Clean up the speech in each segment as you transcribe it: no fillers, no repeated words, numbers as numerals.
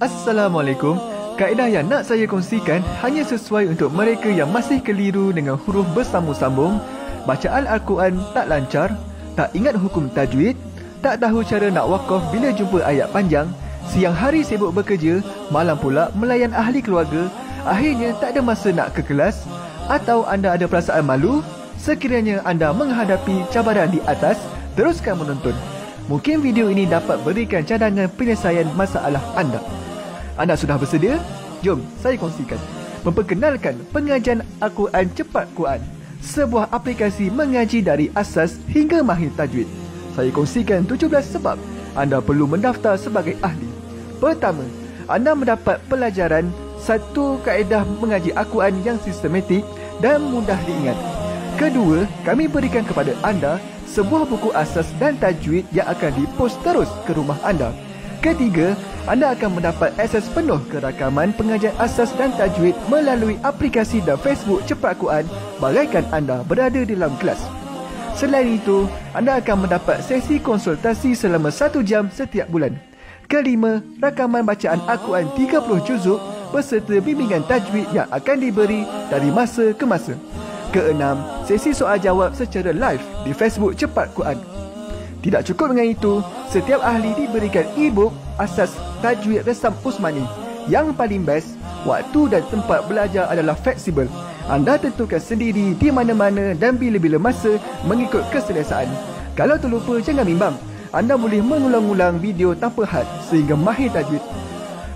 Assalamualaikum. Kaedah yang nak saya kongsikan hanya sesuai untuk mereka yang masih keliru dengan huruf bersambung-sambung, bacaan Al-Quran tak lancar, tak ingat hukum tajwid, tak tahu cara nak wakaf bila jumpa ayat panjang, siang hari sibuk bekerja, malam pula melayan ahli keluarga, akhirnya tak ada masa nak ke kelas, atau anda ada perasaan malu. Sekiranya anda menghadapi cabaran di atas, teruskan menonton. Mungkin video ini dapat berikan cadangan penyelesaian masalah anda. Anda sudah bersedia? Jom saya kongsikan. Memperkenalkan pengajian Al-Quran Cepat Quran, sebuah aplikasi mengaji dari asas hingga mahir tajwid. Saya kongsikan 17 sebab anda perlu mendaftar sebagai ahli. Pertama, anda mendapat pelajaran satu kaedah mengaji Al-Quran yang sistematik dan mudah diingat. Kedua, kami berikan kepada anda sebuah buku asas dan tajwid yang akan dipost terus ke rumah anda. Ketiga, anda akan mendapat akses penuh ke rakaman pengajian asas dan tajwid melalui aplikasi dan Facebook Cepat Quran bagaikan anda berada di dalam kelas. Selain itu, anda akan mendapat sesi konsultasi selama 1 jam setiap bulan. Kelima, rakaman bacaan Al-Quran 30 juzuk beserta bimbingan tajwid yang akan diberi dari masa ke masa. Keenam, sesi soal jawab secara live di Facebook Cepat Quran. Tidak cukup dengan itu, setiap ahli diberikan e-book asas tajwid resam Usmani. Yang paling best, waktu dan tempat belajar adalah fleksibel. Anda tentukan sendiri di mana-mana dan bila-bila masa mengikut keselesaan. Kalau terlupa, jangan bimbang. Anda boleh mengulang-ulang video tanpa had sehingga mahir tajwid.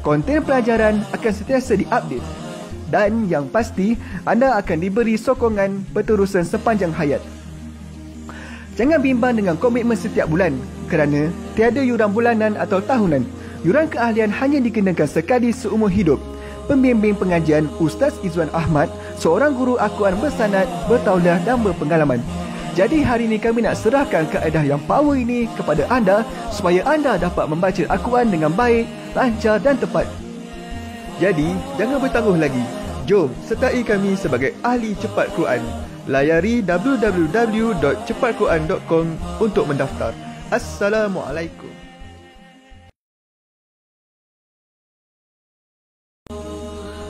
Konten pelajaran akan sentiasa diupdate. Dan yang pasti, anda akan diberi sokongan berterusan sepanjang hayat. Jangan bimbang dengan komitmen setiap bulan kerana tiada yuran bulanan atau tahunan. Yuran keahlian hanya dikenakan sekali seumur hidup. Pembimbing pengajian Ustaz Izwan Ahmad, seorang guru Al-Quran bersanad, bertauliah dan berpengalaman. Jadi hari ini kami nak serahkan kaedah yang power ini kepada anda supaya anda dapat membaca Al-Quran dengan baik, lancar dan tepat. Jadi, jangan bertangguh lagi. Jom sertai kami sebagai ahli cepat Quran. Layari www.cepatquran.com untuk mendaftar. Assalamualaikum.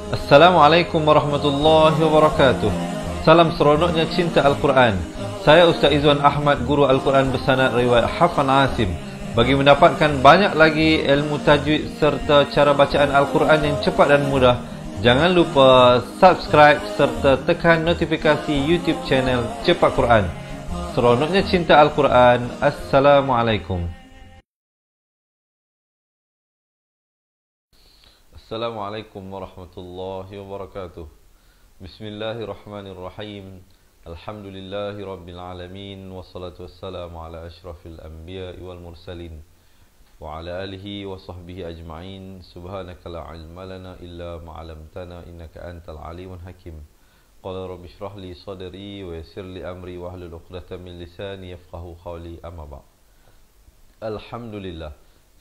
Assalamualaikum warahmatullahi wabarakatuh. Salam seronoknya cinta Al-Quran. Saya Ustaz Izwan Ahmad, guru Al-Quran bersanad riwayat Hafan Asim. Bagi mendapatkan banyak lagi ilmu tajwid serta cara bacaan Al-Quran yang cepat dan mudah, jangan lupa subscribe serta tekan notifikasi YouTube channel Cepat Quran. Seronoknya cinta Al-Quran. Assalamualaikum. Assalamualaikum warahmatullahi wabarakatuh. Bismillahirrahmanirrahim. Alhamdulillahi rabbil alamin. Wassalatu wassalamu ala ashrafil anbiya wal mursalin wa ala alihi wa sahbihi ajma'in. Subhanaka la ilma lana illa ma 'allamtana innaka antal alimul hakim. Qala rabbi shrah li sadri wa yassir li amri wa hlul 'uqdatam min lisani yafqahu qawli. Amma ba'd. Alhamdulillah.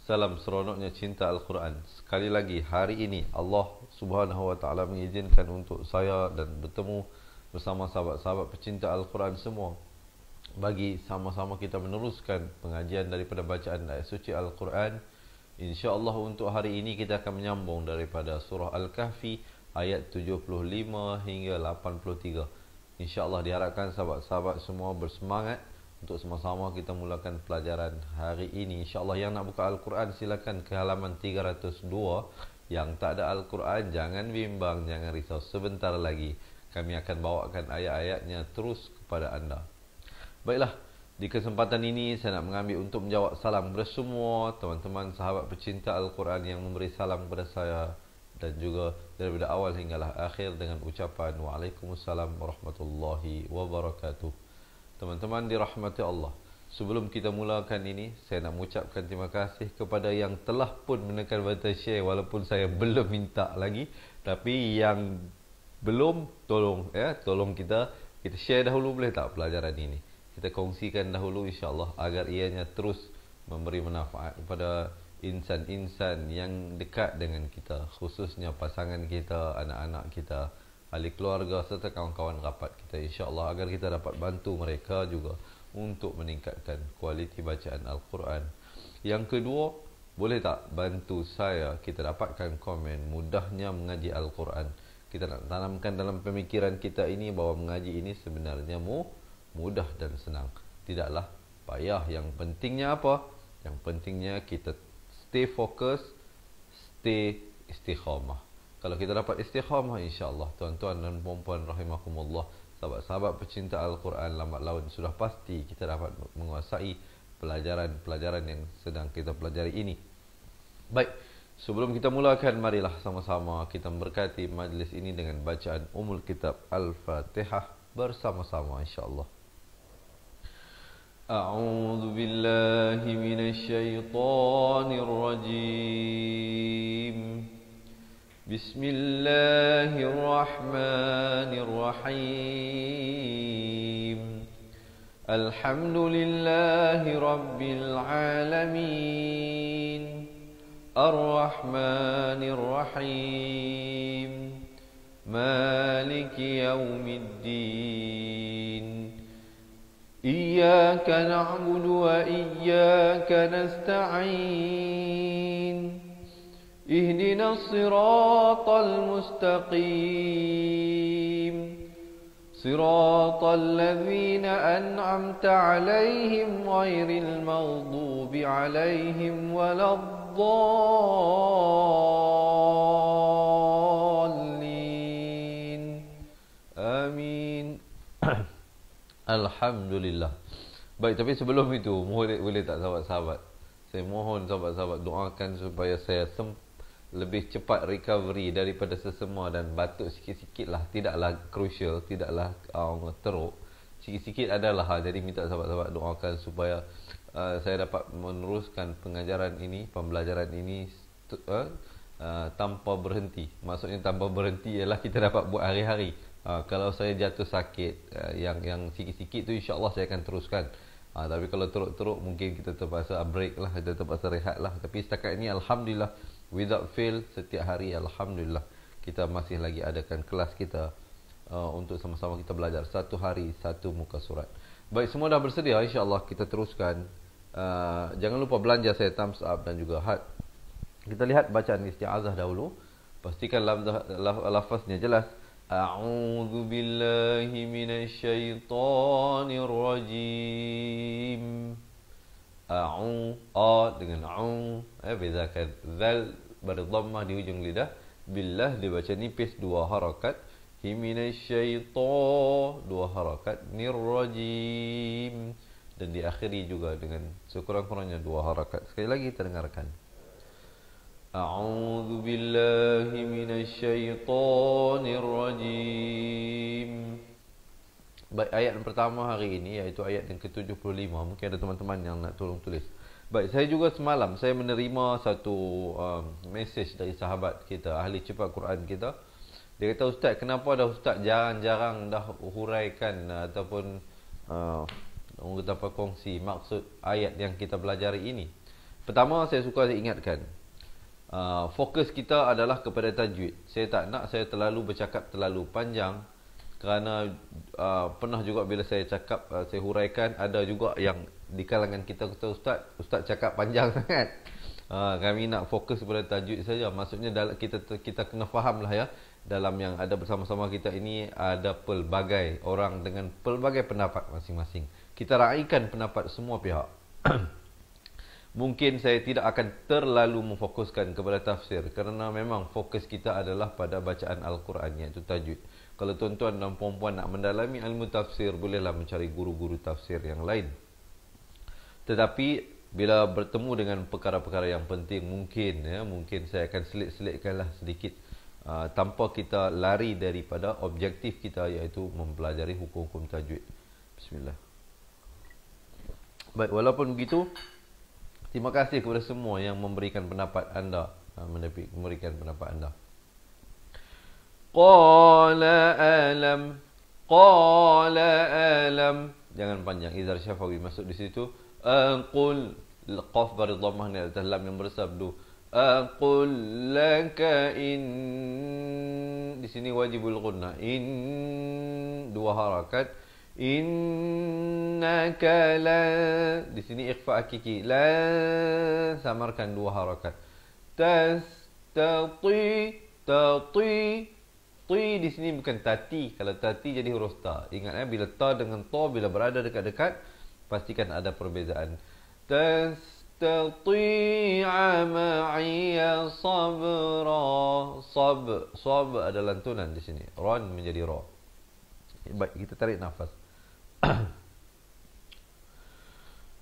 Salam seronoknya cinta Al-Quran. Sekali lagi hari ini Allah Subhanahu wa taala mengizinkan untuk saya dan bertemu bersama sahabat-sahabat pecinta Al-Quran semua bagi sama-sama kita meneruskan pengajian daripada bacaan ayat suci Al-Quran. InsyaAllah untuk hari ini kita akan menyambung daripada surah Al-Kahfi ayat 75 hingga 83. InsyaAllah diharapkan sahabat-sahabat semua bersemangat untuk sama-sama kita mulakan pelajaran hari ini. InsyaAllah yang nak buka Al-Quran silakan ke halaman 302. Yang tak ada Al-Quran jangan bimbang, jangan risau, sebentar lagi kami akan bawakan ayat-ayatnya terus kepada anda. Baiklah, di kesempatan ini saya nak mengambil untuk menjawab salam kepada semua teman-teman sahabat pecinta Al-Quran yang memberi salam kepada saya dan juga daripada awal hinggalah akhir dengan ucapan Waalaikumsalam warahmatullahi wabarakatuh. Teman-teman dirahmati Allah, sebelum kita mulakan ini, saya nak mengucapkan terima kasih kepada yang telah pun menekan button share walaupun saya belum minta lagi, tapi yang belum, tolong kita share dahulu, boleh tak pelajaran ini? Kita kongsikan dahulu insya-Allah agar ianya terus memberi manfaat kepada insan-insan yang dekat dengan kita, khususnya pasangan kita, anak-anak kita, ahli keluarga serta kawan-kawan rapat kita, insya-Allah agar kita dapat bantu mereka juga untuk meningkatkan kualiti bacaan Al-Quran. Yang kedua, boleh tak bantu saya, kita dapatkan komen mudahnya mengaji Al-Quran. Kita nak tanamkan dalam pemikiran kita ini bahawa mengaji ini sebenarnya mudah dan senang. Tidaklah payah. Yang pentingnya apa? Yang pentingnya kita stay fokus, stay istiqamah. Kalau kita dapat istiqamah, insya-Allah tuan-tuan dan puan-puan rahimakumullah, sahabat-sahabat pecinta Al-Quran lambat laun, sudah pasti kita dapat menguasai pelajaran-pelajaran yang sedang kita pelajari ini. Baik, sebelum kita mulakan, marilah sama-sama kita memberkati majlis ini dengan bacaan Ummul Kitab Al-Fatihah bersama-sama insya-Allah. A'udzu billahi minasy syaithanir rajim. Bismillahirrahmanirrahim. Alhamdulillahi rabbil alamin. Ar-Rahmanir Rahim. Maliki yaumiddin. Iyyaka na'budu wa iyyaka nasta'in. Ihdinas siratal mustaqim. Siratal ladzina an'amta 'alaihim ghairil maghdubi 'alaihim waladdallin. Amin. Alhamdulillah. Baik, tapi sebelum itu boleh tak sahabat-sahabat, saya mohon sahabat-sahabat doakan supaya saya lebih cepat recovery daripada sesemua dan batuk sikit-sikit lah. Tidaklah crucial, tidaklah teruk, sikit-sikit adalah. Jadi minta sahabat-sahabat doakan supaya saya dapat meneruskan pengajaran ini, pembelajaran ini tanpa berhenti. Maksudnya tanpa berhenti ialah kita dapat buat hari-hari. Kalau saya jatuh sakit, yang sikit-sikit tu insya-Allah saya akan teruskan. Tapi kalau teruk-teruk mungkin kita terpaksa break lah, kita terpaksa rehat lah. Tapi setakat ini alhamdulillah, without fail, setiap hari alhamdulillah kita masih lagi adakan kelas kita untuk sama-sama kita belajar satu hari satu muka surat. Baik, semua dah bersedia, insya-Allah kita teruskan. Jangan lupa belanja saya thumbs up dan juga heart. Kita lihat bacaan isti'azah dahulu. Pastikan lafaznya jelas. A'udzu billahi minasy syaithanir rajim. A dengan bezakan zal berdhammah di hujung lidah, billah dibaca nipis dua harakat, himinasy syaitan dua harakat, nirrajim, dan diakhiri juga dengan sekurang-kurangnya dua harakat. Sekali lagi kita dengarkan. A'udzu billahi minasy syaithanir rajim. Baik, ayat yang pertama hari ini iaitu ayat yang ke-75. Mungkin ada teman-teman yang nak tolong tulis. Baik, saya juga semalam saya menerima satu mesej dari sahabat kita, ahli cepat Quran kita. Dia kata, "Ustaz, kenapa dah Ustaz jarang-jarang dah huraikan ataupun orang kata apa, kongsi maksud ayat yang kita pelajari ini?" Pertama, saya suka ingatkan, fokus kita adalah kepada tajwid. Saya tak nak saya terlalu bercakap terlalu panjang, kerana pernah juga bila saya cakap, saya huraikan, ada juga yang di kalangan kita kata, Ustaz cakap panjang sangat. Kami nak fokus kepada tajwid saja. Maksudnya kita kena faham lah ya, dalam yang ada bersama-sama kita ini ada pelbagai orang dengan pelbagai pendapat masing-masing. Kita raikan pendapat semua pihak. Mungkin saya tidak akan terlalu memfokuskan kepada tafsir, kerana memang fokus kita adalah pada bacaan Al-Quran, iaitu tajwid. Kalau tuan-tuan dan puan-puan nak mendalami ilmu tafsir, bolehlah mencari guru-guru tafsir yang lain. Tetapi bila bertemu dengan perkara-perkara yang penting, mungkin saya akan selit-selitkanlah sedikit, tanpa kita lari daripada objektif kita, iaitu mempelajari hukum-hukum tajwid. Bismillah. Baik, walaupun begitu, terima kasih kepada semua yang memberikan pendapat anda, Qala alam. Jangan panjang, izhar syafawi masuk di situ. Aqul, qaf bari dhammah ni atas lam yang bersabdu. Aqul laka in, di sini wajibul ghunnah. In dua harakat. Innaka la. Di sini ikhfa hakiki. La, samarkan dua harakat. Tastati, tati. Ti di sini bukan tati. Kalau tati jadi huruf ta. Ingat bila ta dengan ta bila berada dekat-dekat, pastikan ada perbezaan. Tastati'a ma'iya sabra. Sab ada lantunan di sini. Ran menjadi ra. Baik, kita tarik nafas.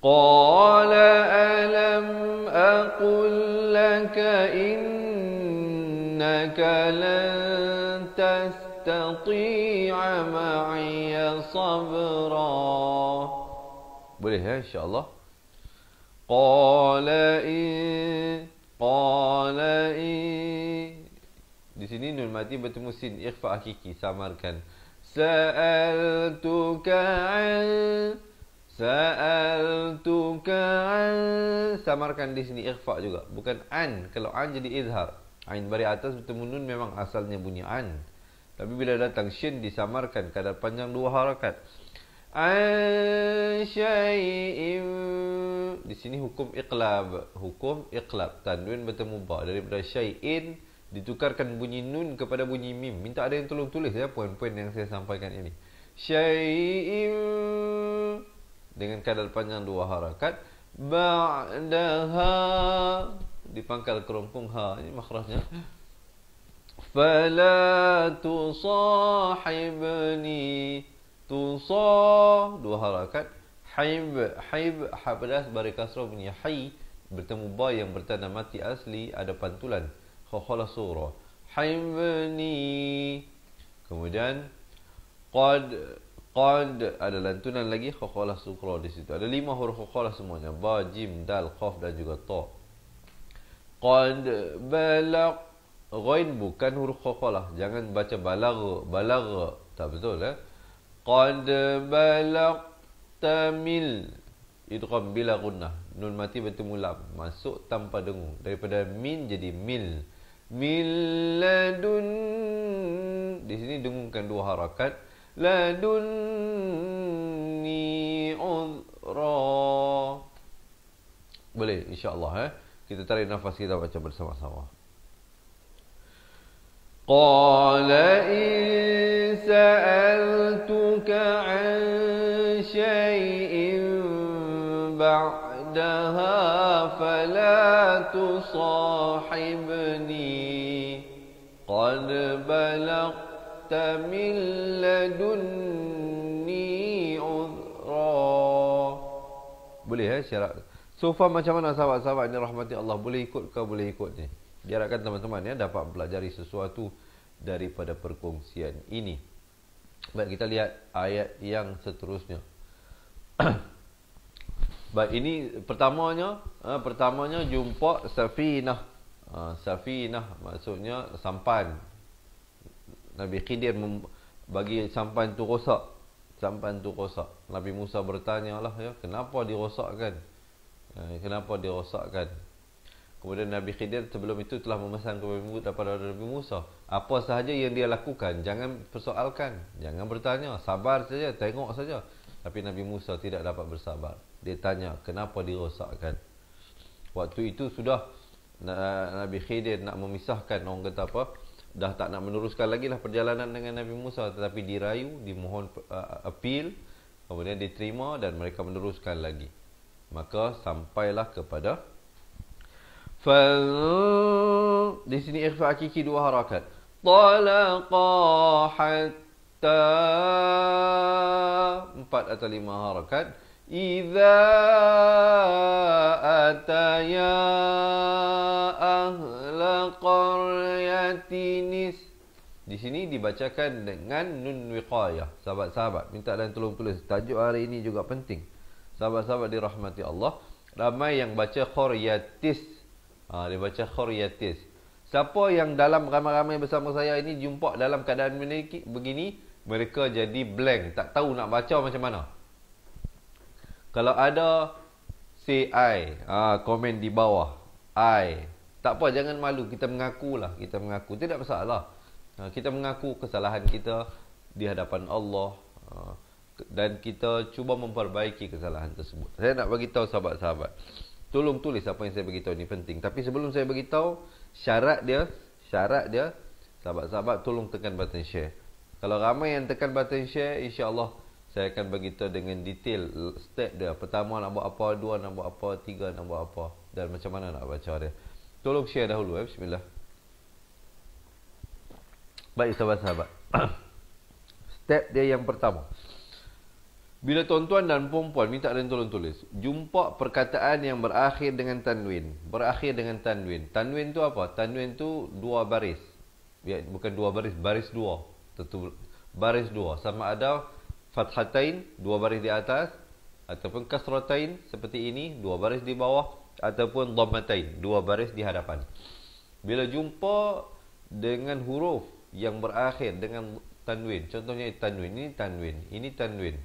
Qala alam aqul laka innaka lan tastati'a ma'iya sabra. Boleh ya, insyaAllah. Qala di sini nun mati bertemu sin, ikhfa hakiki, samarkan. Sa'altuka an, samarkan di sini ikhfa juga, bukan an. Kalau an jadi izhar. Ain baris atas bertemu nun memang asalnya bunyi an. Tapi bila datang shin disamarkan kadar panjang dua harakat. An syai'in. Di sini hukum iqlab. Tanwin bertemu ba. Daripada syai'in ditukarkan bunyi nun kepada bunyi mim. Minta ada yang tolong tulis ya poin-poin yang saya sampaikan ini. Syai'in dengan kadar panjang dua harakat. Ba'daha dipangkal kerongkong ha. Ini makhrajnya. Fala tusahibni. Tusa dua harakat. Haib ha pedas baris kasrah bunyi hai bertemu ba yang bertanda mati asli ada pantulan. Khakhala surah. Haibni. Kemudian qad ada lantunan lagi, khakhala sukra di situ. Ada 5 huruf khakhala semuanya. Ba, jim, dal, qaf dan juga ta. Qad balagh. Ghain bukan huruf khakhala. Jangan baca balagh. Tak betul Qad balagta mil. Idgham bila gunnah. Nun mati bertemu lam. Masuk tanpa dengung. Daripada min jadi mil. Mil ladun. Di sini dengungkan dua harakat. Ladunni uzra. Boleh insya-Allah Kita tarik nafas, kita baca bersama-sama. Qala in sa'altuka an syai'in ba'daha fala tusahibni qad balagta min ladunni uzra. Boleh syarat. So far macam mana sahabat-sahabat ni rahmati Allah? Boleh ikut ke boleh ikut ni? Diharapkan teman-teman dapat mempelajari sesuatu daripada perkongsian ini. Baik, kita lihat ayat yang seterusnya. Baik, ini pertamanya jumpa safinah. Safinah maksudnya sampan. Nabi Khidir bagi sampan tu rosak. Nabi Musa bertanya lah kenapa dirosakkan? Kemudian Nabi Khidir sebelum itu telah memesan kepada Nabi Musa. Apa sahaja yang dia lakukan, jangan persoalkan, jangan bertanya, sabar saja, tengok saja. Tapi Nabi Musa tidak dapat bersabar. Dia tanya, kenapa dirosakkan? Waktu itu sudah Nabi Khidir nak memisahkan, orang kata apa, dah tak nak meneruskan lagi lah perjalanan dengan Nabi Musa. Tetapi dirayu, dimohon appeal, kemudian diterima dan mereka meneruskan lagi. Maka sampailah kepada di sini ikhfa hakiki dua harakat. Talaqa hatta 4 atau 5 harakat. Idza ataya ahla qaryatin. Di sini dibacakan dengan nun wiqayah. Sahabat-sahabat, minta dan tolong tulis. Tajuk hari ini juga penting. Sahabat-sahabat dirahmati Allah, ramai yang baca qaryatis. Dia baca qaryatis. Siapa yang dalam ramai-ramai bersama saya ini jumpa dalam keadaan begini, mereka jadi blank, tak tahu nak baca macam mana. Kalau ada say I, komen di bawah I. Tak apa, jangan malu, kita mengakulah, kita mengaku, tidak masalah. Kita mengaku kesalahan kita di hadapan Allah. dan kita cuba memperbaiki kesalahan tersebut. Saya nak bagi tahu sahabat-sahabat, tolong tulis apa yang saya bagi tahu ni penting. Tapi sebelum saya bagi tahu, syarat dia sahabat-sahabat tolong tekan button share. Kalau ramai yang tekan button share, insya-Allah saya akan bagi tahu dengan detail step dia. Pertama nak buat apa, dua nak buat apa, tiga nak buat apa dan macam mana nak baca dia. Tolong share dahulu bismillah. Baik sahabat-sahabat. Step dia yang pertama. Bila tuan-tuan dan puan-puan minta kalian tolong tulis, jumpa perkataan yang berakhir dengan tanwin. Berakhir dengan tanwin. Tanwin tu apa? Tanwin tu dua baris. Ya, bukan dua baris, baris dua. Tentu baris dua. Sama ada fathatain, dua baris di atas, ataupun kasratain seperti ini, dua baris di bawah, ataupun dhammatain, dua baris di hadapan. Bila jumpa dengan huruf yang berakhir dengan tanwin, contohnya tanwin, ini tanwin,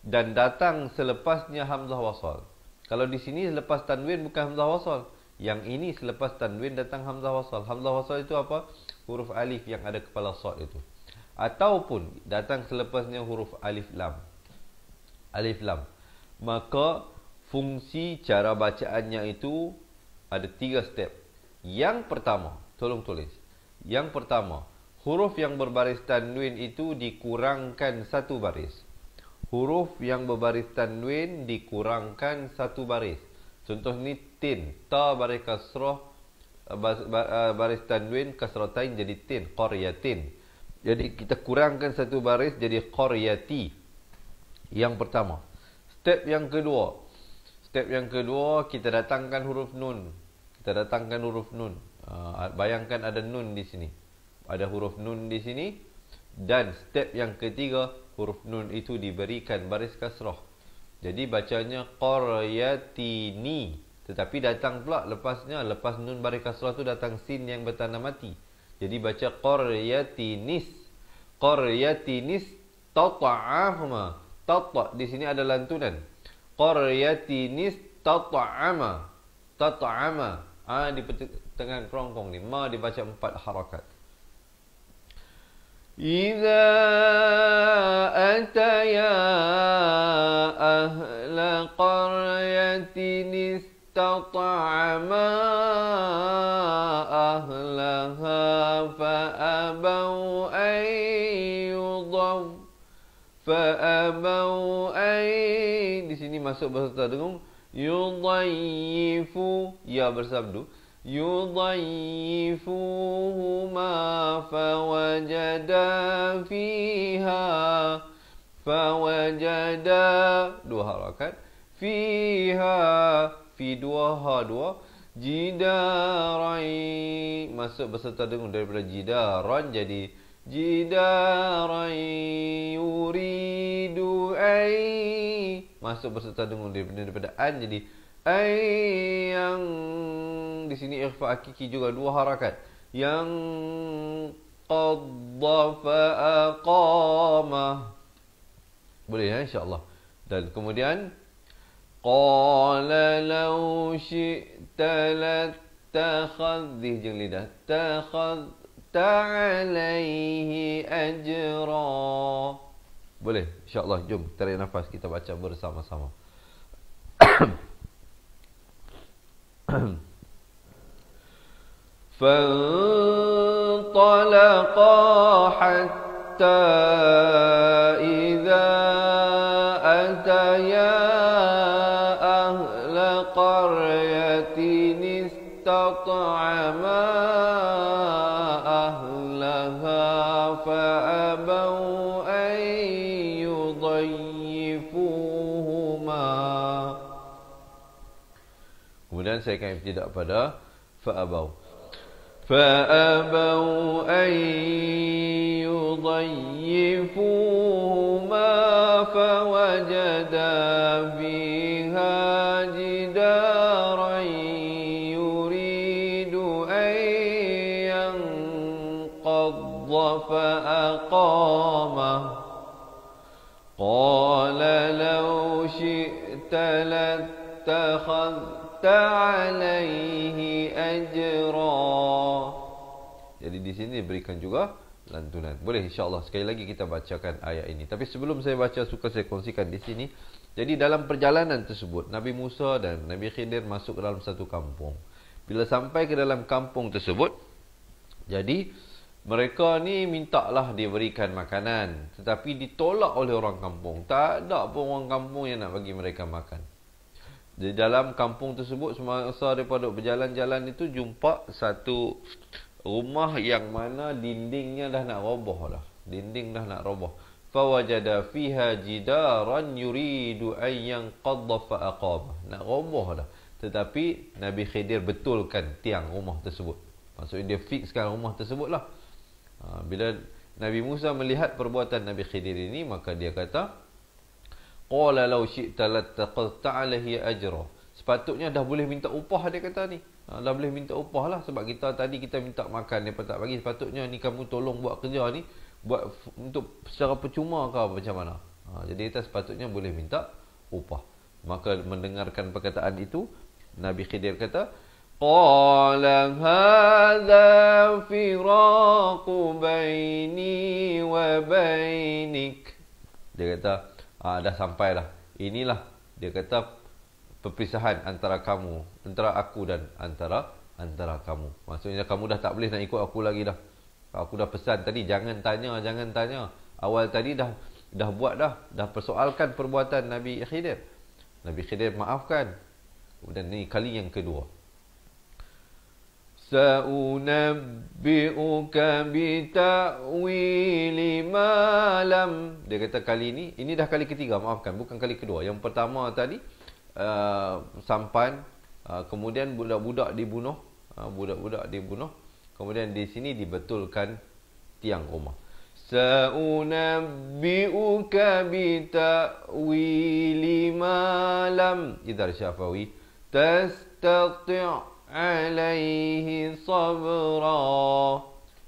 dan datang selepasnya hamzah wasal. Kalau di sini selepas tanwin bukan hamzah wasal, yang ini selepas tanwin datang hamzah wasal. Hamzah wasal itu apa? Huruf alif yang ada kepala sad itu. Ataupun datang selepasnya huruf alif lam. Alif lam. Maka fungsi cara bacaannya itu ada 3 step. Yang pertama, tolong tulis. Yang pertama, huruf yang berbaris tanwin itu dikurangkan 1 baris. Huruf yang berbaris tanwin dikurangkan 1 baris. Contoh ni tin, ta baris kasrah, baris tanwin kasratain jadi tin, qaryatin. Jadi kita kurangkan 1 baris jadi qaryati. Yang pertama. Step yang kedua kita datangkan huruf nun. Bayangkan ada nun di sini. Ada huruf nun di sini. Dan step yang ketiga, huruf nun itu diberikan baris kasrah. Jadi bacanya qaryatini. Tetapi datang pula lepasnya, lepas nun baris kasrah tu datang sin yang bertanda mati. Jadi baca qaryatinis. Qaryatinis tata'ama. Tata' di sini ada lantunan. Qaryatinis tata'ama. Tata'ama. Di tengah kerongkong ni. Ma dibaca 4 harakat. Iza ataya ahla qaryatin istata'ama ahlaha fa'abau di sini masuk beserta dengung yudayyifu, ya bersabdu, yudayyifuhuma fawajada fiha, fawajada 2 harakat, fiha, fi 2 ha 2, jidarai masuk beserta dengung daripada jidaran jadi jidaran yuridu ay, masuk beserta dengung daripada an jadi ay, yang di sini ikhfa hakiki juga 2 harakat, yang qadda fa aqama, boleh ya insyaallah. Dan kemudian qala law syi'ta latakhadhi jeng lidah takhadta alaihi ajra. Boleh insyaallah. Jom tarik nafas, kita baca bersama-sama. فانطلقا حتى إذا أتيا أهل قرية استطعما أهلها فأبوا أن يضيفوهما. Kemudian saya akan tidak pada fa'abau. فأبوا أن يضيفوهما فوجدا فيها جدارا يريد أن ينقض فأقامه قال لو شئت لاتخذت عليه أجرا. Jadi di sini diberikan juga lantunan. Boleh insya-Allah sekali lagi kita bacakan ayat ini. Tapi sebelum saya baca, suka saya kongsikan di sini. Jadi dalam perjalanan tersebut, Nabi Musa dan Nabi Khidir masuk ke dalam satu kampung. Bila sampai ke dalam kampung tersebut, jadi mereka ni mintalah diberikan makanan, tetapi ditolak oleh orang kampung. Tak ada pun orang kampung yang nak bagi mereka makan. Di dalam kampung tersebut, semasa daripada berjalan-jalan itu, jumpa satu rumah yang mana dindingnya dah nak roboh dah. Dinding dah nak roboh. Fawajada fiha jidaran yuridu an yanqadha fa aqama. Nak roboh dah. Tetapi Nabi Khidir betulkan tiang rumah tersebut. Maksudnya dia fixkan rumah tersebut lah. Bila Nabi Musa melihat perbuatan Nabi Khidir ini, maka dia kata, qala law syi'ta lattaqalta 'alaihi ajra. Sepatutnya dah boleh minta upah, dia kata ni. Dah boleh minta upah lah, sebab tadi kita minta makan, dia tak bagi. Sepatutnya ni kamu tolong buat kerja ni, buat untuk secara percuma ke macam mana. Jadi kita sepatutnya boleh minta upah. Maka mendengarkan perkataan itu, Nabi Khidir kata, qala hadza firaqu baini wa bainik. Dia kata, dah sampai dah. Inilah, dia kata, perpisahan antara kamu, antara aku dan antara kamu. Maksudnya kamu dah tak boleh nak ikut aku lagi dah. Aku dah pesan tadi, jangan tanya. Awal tadi dah buat dah persoalkan perbuatan Nabi Khidir. Nabi Khidir maafkan. Dan ni kali yang kedua. Sa'unabbi'uka bita'wili ma lam. Dia kata kali ini dah kali ketiga, maafkan, bukan kali kedua. Yang pertama tadi sampan, kemudian budak-budak dibunuh, kemudian di sini dibetulkan tiang rumah. Sa'unabbi'uka bita'wili ma lam idhar syafawi tastati' alaihi sabra.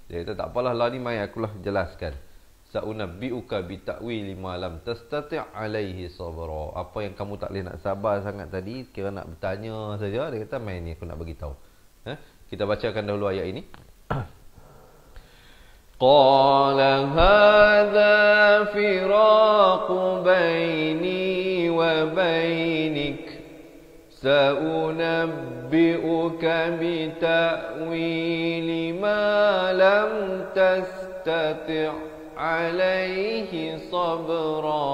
Dia kata tak apalah lah ni, mai akulah jelaskan. Sa'unabbi'uka bita'wili ma lam tastati' alaihi sabra. Apa yang kamu tak boleh nak sabar sangat tadi, kira nak bertanya saja, dia kata mai ni aku nak bagi tahu. Kita bacakan dahulu ayat ini. Qala hadza firaqu baini wa bainik. Sa'unabbi'uka bita'wili ma lam tastati' alaihi sabra.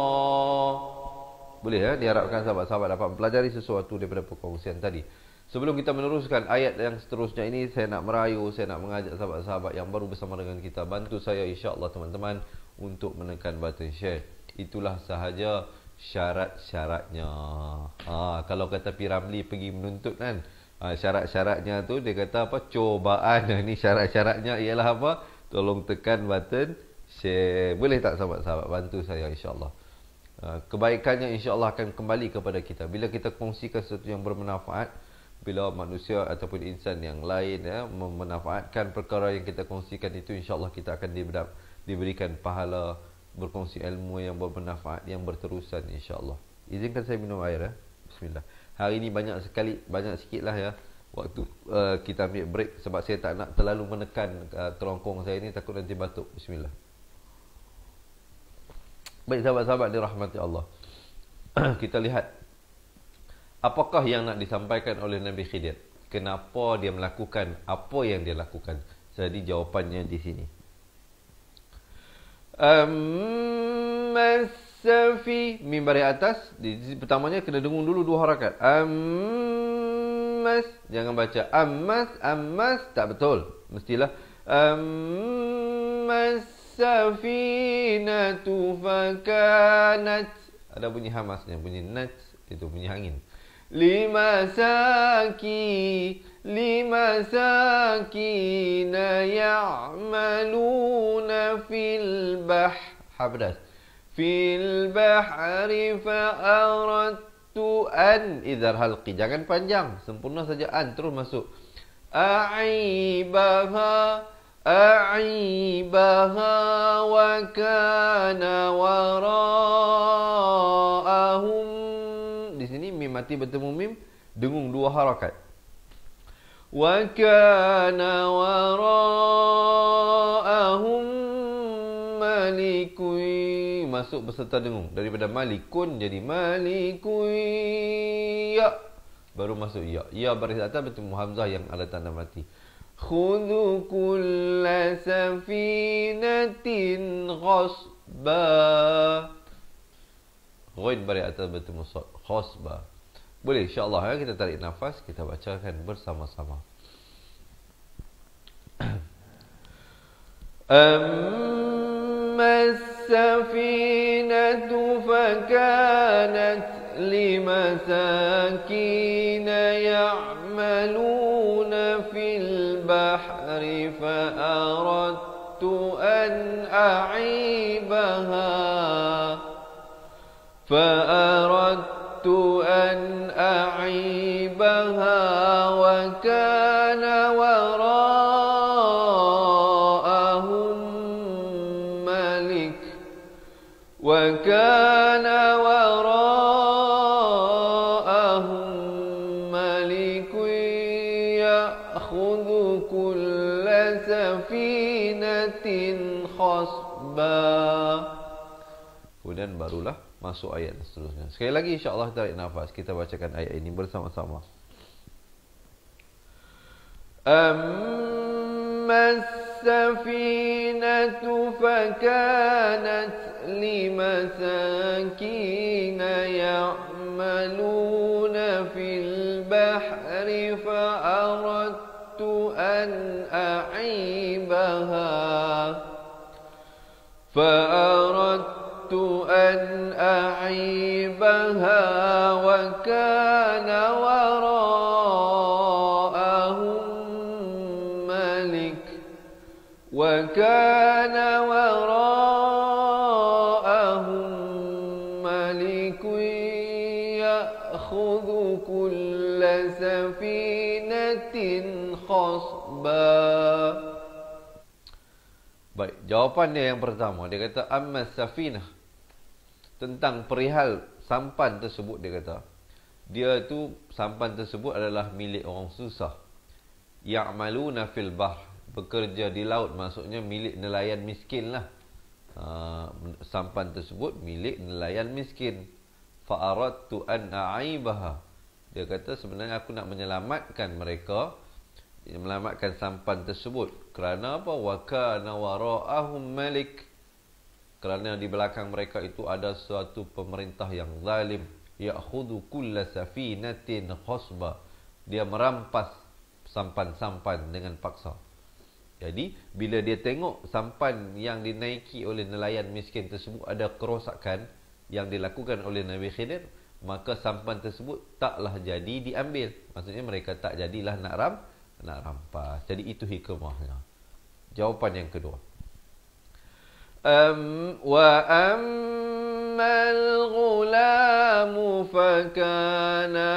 Boleh diharapkan sahabat-sahabat dapat mempelajari sesuatu daripada perkongsian tadi. Sebelum kita meneruskan ayat yang seterusnya ini, saya nak merayu, saya nak mengajak sahabat-sahabat yang baru bersama dengan kita, bantu saya insya-Allah teman-teman untuk menekan button share. Itulah sahaja syarat-syaratnya. Kalau kata Piramli pergi menuntut kan, syarat-syaratnya tu dia kata apa? Cobaan. Ni syarat-syaratnya ialah apa? Tolong tekan button share. Boleh tak sahabat-sahabat bantu saya insya-Allah. Kebaikannya insya-Allah akan kembali kepada kita bila kita kongsikan sesuatu yang bermanfaat. Bila manusia ataupun insan yang lain memanfaatkan perkara yang kita kongsikan itu, insya-Allah kita akan diberikan pahala berkongsi ilmu yang bermanfaat yang berterusan insya-Allah. Izinkan saya minum air. Bismillah. Hari ini banyak sikitlah ya waktu kita ambil break, sebab saya tak nak terlalu menekan kerongkong saya ni, takut nanti batuk. Bismillah. Baik sahabat-sahabat dirahmati Allah. Kita lihat apakah yang nak disampaikan oleh Nabi Khidir. Kenapa dia melakukan apa yang dia lakukan? Jadi jawapannya di sini. Ammas-safi, mim baris atas. Pertamanya kena dengung dulu 2 harakat. Ammas, jangan baca ammas, tak betul. Mestilah ammas-safinatu fakanat. Ada bunyi hamasnya, bunyi nat, itu bunyi angin. Limasakina ya'maluna fil habdas fil bahri fa'aradtu an idhar halqi, jangan panjang, sempurna saja an, terus masuk. A'ibaha wa kana wara'ahum. Di sini mim mati bertemu mim, dengung 2 harakat. Wa kana wara'ahum malikui, masuk beserta dengung. Daripada malikun jadi malikui ya, baru masuk ya. Ya baris atas bertemu hamzah yang ada tanda mati. Khudhu kulla safinatin ghasba. Ghain baris atas bertemu sad, ghasba. Boleh insya-Allah ya, kita tarik nafas, kita bacakan bersama-sama. أما السفينة فكانت لمساكين يعملون في البحر فأردت أن أعيبها وكان وراءهم ملك يأخذ كل سفينة خصبا. Kemudian barulah masuk ayat seterusnya. Sekali lagi insya-Allah tarik nafas, kita bacakan ayat ini bersama-sama. السفينة فكانت لمساكين يعملون في البحر فأردت أن أعيبها وكان وراءهم ملك يأخذ كل سفينة خصبا. Baik, jawapan dia yang pertama, dia kata amma safinah, tentang perihal sampan tersebut. Dia kata dia tu, sampan tersebut adalah milik orang susah. Ya'maluna fil bahr, bekerja di laut, maksudnya milik nelayan miskin lah. Sampan tersebut milik nelayan miskin. Fa'aradtu an a'aibaha, dia kata sebenarnya aku nak menyelamatkan mereka, menyelamatkan sampan tersebut. Kerana apa? Wa kana wara'ahum malik, kerana di belakang mereka itu ada suatu pemerintah yang zalim. Ya'khudhu kulla safinatin khasba, dia merampas sampan-sampan dengan paksa. Jadi bila dia tengok sampan yang dinaiki oleh nelayan miskin tersebut ada kerosakan yang dilakukan oleh Nabi Khidir, maka sampan tersebut taklah jadi diambil. Maksudnya mereka tak jadilah nak rampas. Jadi itu hikmahnya. Jawapan yang kedua. Wa ammal ghulamu fakana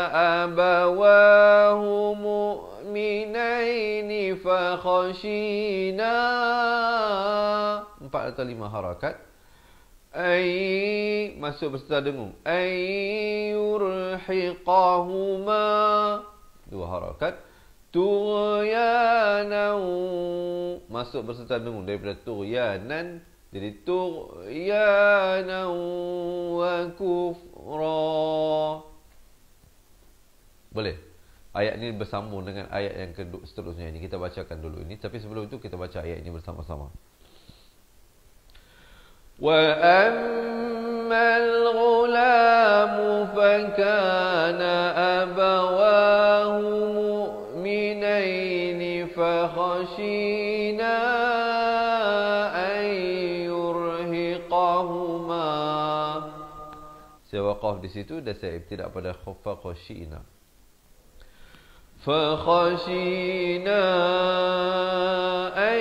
abawahu mu'minaini fakhashina, 4 atau 5 harakat. Ay, masuk beserta dengung. Ay yurhiqahuma, 2 harakat. Tughyanan, masuk beserta dengung daripada tughyanan jadi tughyanan wa kufra. Boleh. Ayat ini bersambung dengan ayat yang kedua seterusnya ini. Kita bacakan dulu ini, tapi sebelum itu kita baca ayat ini bersama-sama. Wa ammal ghulamu fakana abawahu mu'minaini fakhashina an yurhiqahuma. Saya waqaf di situ dan saya ibtidak pada khafa khashina. فَخَشِينَا أَن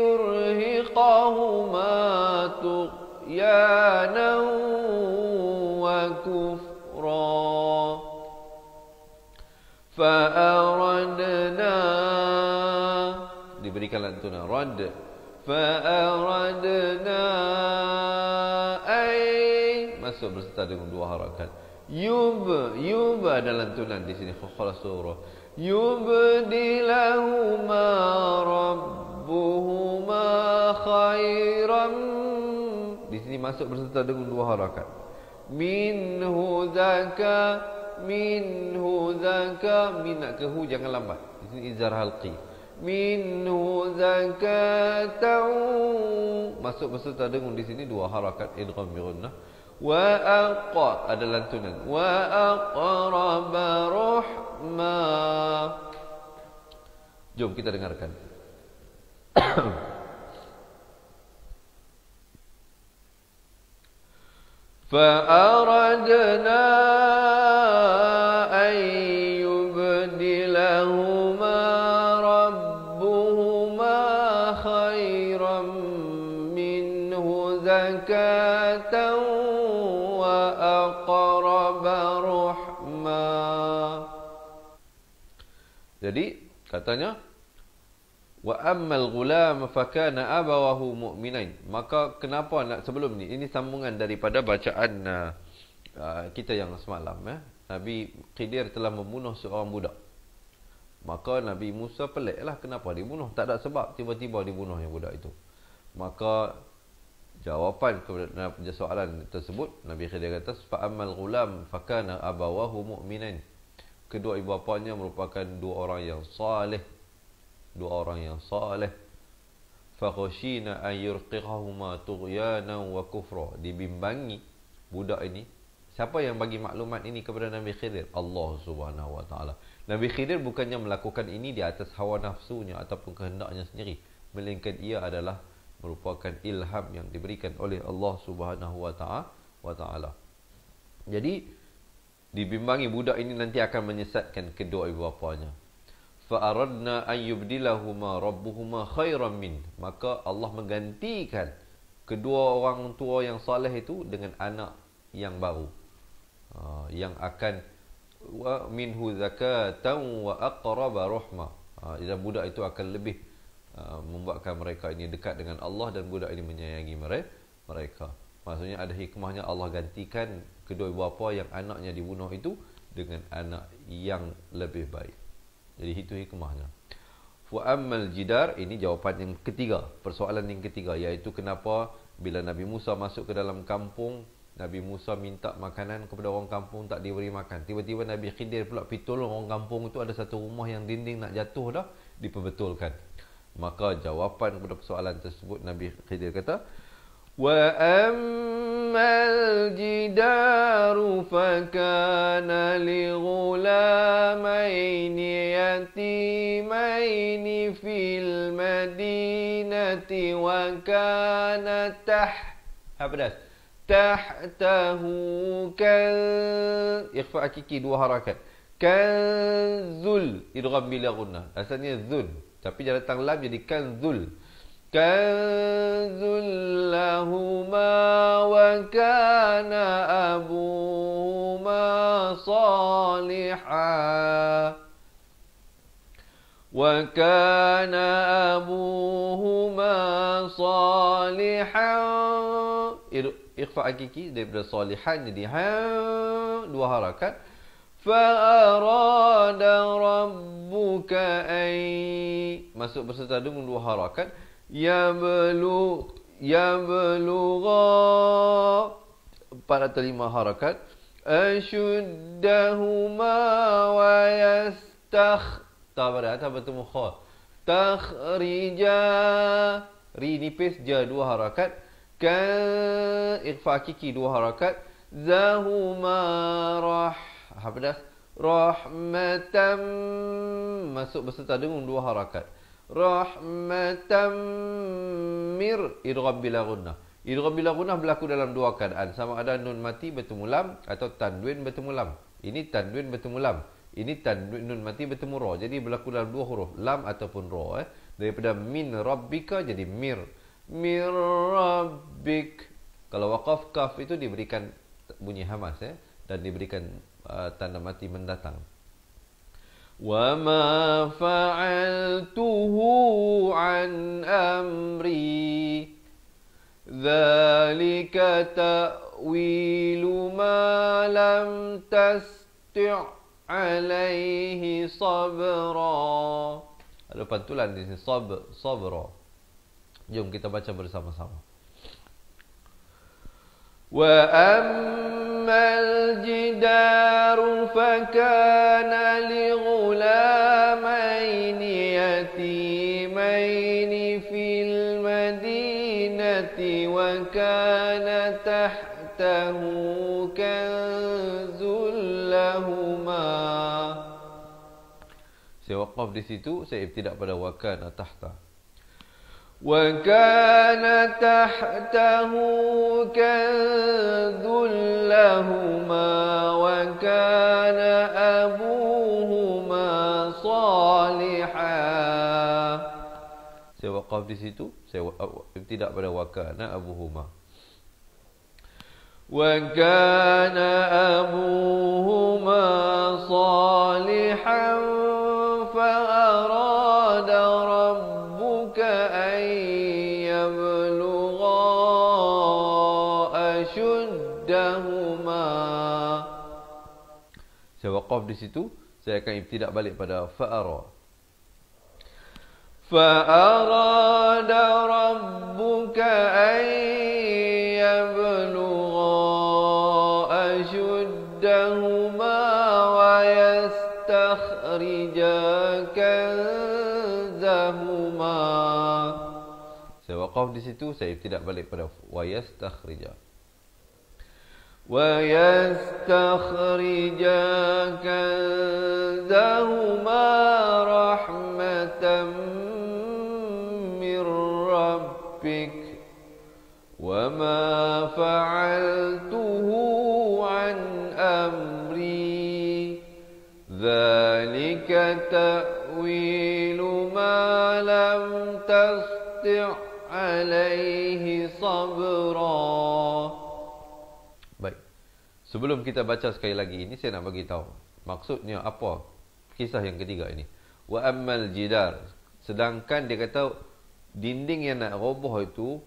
يُرْهِقَهُمَا طُغْيَانًا وَكُفْرًا فَأَرَدْنَا, diberikan lantunan rad, فَأَرَدْنَا أَي, masuk berserta dengan 2 harakat. Yub ada lantunan di sini, khalas surah. Yubdilahuma rabbuhuma rabbuhuma khairam. Di sini masuk berserta dengan 2 harakat. Minhu zaka, min nak ke hu jangan lambat. Di sini izhar halqi. Minhu zakatan, masuk berserta dengan di sini 2 harakat idgham bi gunnah. Wa aqa ada lantunan. Wa aqraba rahma. Jom kita dengarkan. فأردنا أن يبدلهما ربهما خيرا منه زكاة وأقرب رحما. Jadi katanya wa ammal ghulam fakana abawahu mu'minain. Maka kenapa nak sebelum ni, ini sambungan daripada bacaan kita yang semalam Nabi Khidir telah membunuh seorang budak. Maka Nabi Musa peliklah kenapa dibunuh, tak ada sebab tiba-tiba dibunuhnya budak itu. Maka jawapan kepada soalan tersebut Nabi Khidir kata fa ammal ghulam fakana abawahu mu'minain. Kedua ibu bapanya merupakan 2 orang yang saleh. 2 orang yang saleh. Fakhashina an yurqiqahuma tughyanan wa kufra. Dibimbangi budak ini. Siapa yang bagi maklumat ini kepada Nabi Khidir? Allah Subhanahu wa taala. Nabi Khidir bukannya melakukan ini di atas hawa nafsunya ataupun kehendaknya sendiri, melainkan ia adalah merupakan ilham yang diberikan oleh Allah Subhanahu wa taala. Jadi dibimbangi budak ini nanti akan menyesatkan kedua ibu bapanya. Fa'aradna an yubdilahuma rabbuhuma khairan min. Maka Allah menggantikan kedua orang tua yang saleh itu dengan anak yang baru, yang akan wa minhu zakatan wa aqraba rahma. Dan budak itu akan lebih membuatkan mereka ini dekat dengan Allah, dan budak ini menyayangi mereka. Maksudnya ada hikmahnya Allah gantikan kedua ibu bapa yang anaknya dibunuh itu dengan anak yang lebih baik. Jadi itu hikmahnya. Wa ammal jidar, ini jawapan yang ketiga, persoalan yang ketiga, iaitu kenapa bila Nabi Musa masuk ke dalam kampung, Nabi Musa minta makanan kepada orang kampung, tak diberi makan. Tiba-tiba Nabi Khidir pula pergi tolong orang kampung itu, ada satu rumah yang dinding nak jatuh dah, diperbetulkan. Maka jawapan kepada persoalan tersebut Nabi Khidir kata, wa ammal jidaru fakana li ghulamaini yatimaini fil madinati wa kana tahtahu ikhfa hakiki 2 harakat, kanzul idgham bila gunnah, asalnya zul tapi dia datang lam jadi kanzul. Kanzul lahuma wa kana abuhuma salihah. Wa kana abuhuma salihan. Ikhfa hakiki daripada salihan jadi 2 harakat. Fa'arada rabbuka ay, masuk berserta dengan 2 harakat. Yablugha 4 atau 5 harakat. Ashuddahuma wa bertemu kha. Takhrija, ri nipis ja 2 harakat. Ikhfa hakiki 2 harakat. Zahuma rahmatan, masuk berserta dengan 2 harakat. Rahmatan mir idgham bila gunnah. Idgham bila gunnah berlaku dalam 2 keadaan, sama ada nun mati bertemu lam atau tanwin bertemu lam. Ini tanwin bertemu lam, ini tanwin nun mati bertemu ra. Jadi berlaku dalam 2 huruf, lam ataupun ra. Daripada min rabbika jadi mir rabbik. Kalau waqaf kaf itu diberikan bunyi hamas dan diberikan tanda mati mendatang. وَمَا فَعَلْتُهُ عَنْ أَمْرِي ذَلِكَ تَأْوِيلُ مَا لَمْ تَسْطِعْ عَلَيْهِ صَبْرًا. Ada pantulan di sini, sabra. Jom kita baca bersama-sama. وَأَمَّا الْجِدَارُ فَكَانَ لِغُلَامَيْنِ يَتِيمَيْنِ فِي الْمَدِينَةِ وَكَانَ تَحْتَهُ كَنْزٌ لَهُمَا. Saya waqaf di situ, saya ibtidak pada wakana tahta. وَكَانَ تَحْتَهُ كَنْزٌ لَهُمَا وَكَانَ أَبُوهُمَا صَالِحًا. Saya waqaf di situ, saya ibtidak pada wakana abuhuma. وَكَانَ أَبُوهُمَا صَالِحًا فَأَرَادَ رَبُّكَ أَن يَبْلُغَا أَشُدَّهُمَا. Saya waqaf di situ, saya akan ibtidak balik pada فَأَرَادَ رَبُّكَ أَن يَبْلُغَا أَشُدَّهُمَا وَيَسْتَخْرِجَا كَنزَهُمَا. Saya waqaf di situ, saya ibtidak balik pada وَيَسْتَخْرِجَا كَنزَهُمَا رَحْمَةً مِّن رَّبِّكَ وَمَا فَعَلْتُهُ عَنْ أَمْرِي ذَلِكَ تَأْوِيلُ مَا لَمْ تَسْطِعْ عَلَيْهِ صَبْرًا. Baik. Sebelum kita baca sekali lagi ini, saya nak bagi tahu maksudnya apa kisah yang ketiga ini. Wa ammal jidar, sedangkan dia kata dinding yang nak roboh itu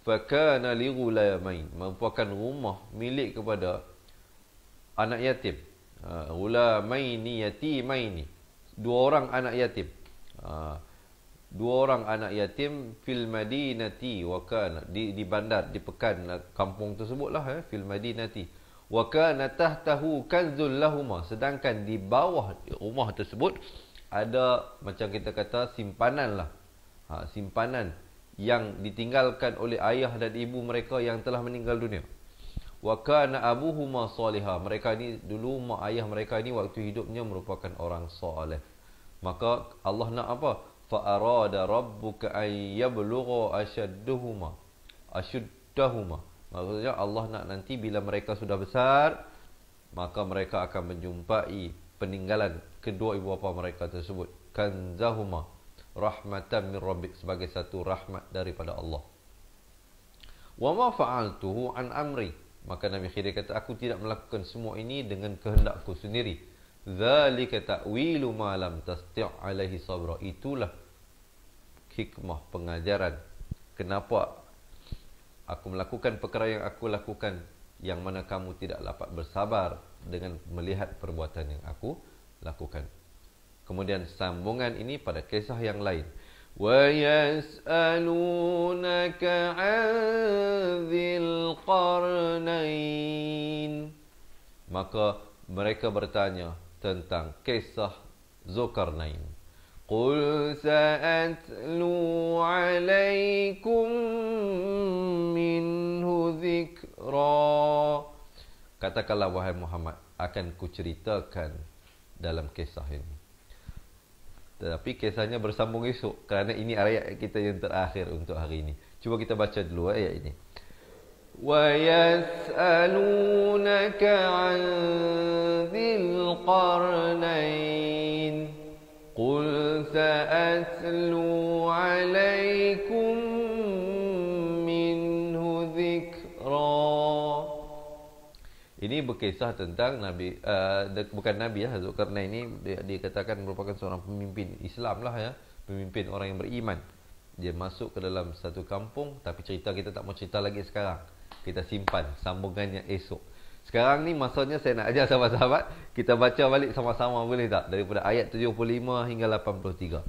fakana li ghulamain, merupakan rumah milik kepada anak yatim. Ghulamaini yatimaini, dua orang anak yatim. Dua orang anak yatim fil madinati wa kana, di bandar, di pekan kampung tersebutlah ya, fil madinati wa kana tahtahu kanzul lahumā, sedangkan di bawah rumah tersebut ada macam kita kata simpanan lah. Simpanan yang ditinggalkan oleh ayah dan ibu mereka yang telah meninggal dunia. Wa kana abuhuma salihah, mereka ni dulu mak ayah mereka ni waktu hidupnya merupakan orang soleh. Maka Allah nak apa? Fa arada rabbuka ay yablugha ashaddahuma. Maksudnya Allah nak nanti bila mereka sudah besar, maka mereka akan menjumpai peninggalan kedua ibu bapa mereka tersebut. Kanzahuma rahmatan min rabbik, sebagai satu rahmat daripada Allah. Wa ma fa'altuhu an amri, maka Nabi Khidir kata, aku tidak melakukan semua ini dengan kehendakku sendiri. Zalika ta'wilu ma lam tasti' alaihi sabra, itulah hikmah pengajaran kenapa aku melakukan perkara yang aku lakukan, yang mana kamu tidak dapat bersabar dengan melihat perbuatan yang aku lakukan. Kemudian sambungan ini pada kisah yang lain. Wa yas'alunaka 'an dzil qarnain, maka mereka bertanya tentang kisah Zulkarnain. Qul sa'atlu 'alaikum minhu dzikra, katakanlah wahai Muhammad, akan kuceritakan dalam kisah ini. Tetapi kisahnya bersambung esok, kerana ini ayat kita yang terakhir untuk hari ini. Cuba kita baca dulu ayat ini. Wa yas'alunaka 'an dzil qarnain qul sa'atlu 'alaikum minhu dzikra. Ini berkisah tentang Nabi, bukan Nabi ya, Zulkarnain ini dikatakan merupakan seorang pemimpin Islam lah ya, pemimpin orang yang beriman. Dia masuk ke dalam satu kampung, tapi cerita kita tak mau cerita lagi sekarang. Kita simpan sambungannya esok. Sekarang ni masanya saya nak ajar sahabat-sahabat, kita baca balik sama-sama, boleh tak? Daripada ayat 75 hingga 83.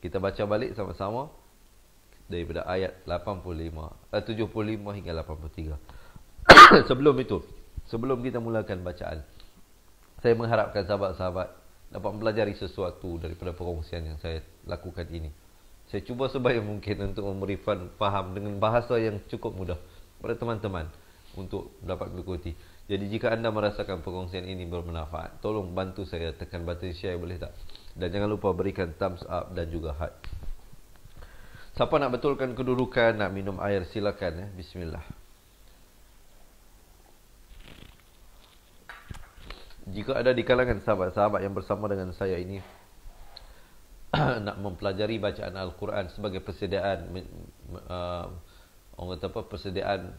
Kita baca balik sama-sama daripada ayat 75 hingga 83. Sebelum kita mulakan bacaan, saya mengharapkan sahabat-sahabat dapat mempelajari sesuatu daripada perkongsian yang saya lakukan ini. Saya cuba sebaik mungkin untuk memberi faham dengan bahasa yang cukup mudah kepada teman-teman untuk dapat mengikuti. Jadi jika anda merasakan perkongsian ini bermanfaat, tolong bantu saya tekan button share, boleh tak? Dan jangan lupa berikan thumbs up dan juga heart. Siapa nak betulkan kedudukan, nak minum air, silakan ya. Bismillah. Jika ada di kalangan sahabat-sahabat yang bersama dengan saya ini nak mempelajari bacaan Al-Quran sebagai persediaan orang kata apa, persediaan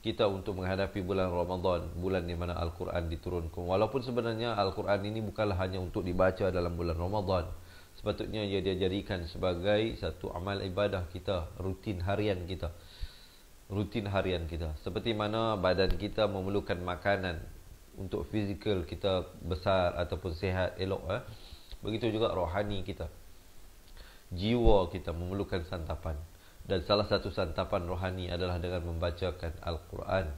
kita untuk menghadapi bulan Ramadan, bulan di mana Al-Quran diturunkan. Walaupun sebenarnya Al-Quran ini bukanlah hanya untuk dibaca dalam bulan Ramadan. Sepatutnya ia dijadikan sebagai satu amal ibadah kita, rutin harian kita. Seperti mana badan kita memerlukan makanan untuk fizikal kita besar ataupun sihat, elok. Begitu juga rohani kita. Jiwa kita memerlukan santapan. Dan salah satu santapan rohani adalah dengan membacakan Al-Quran.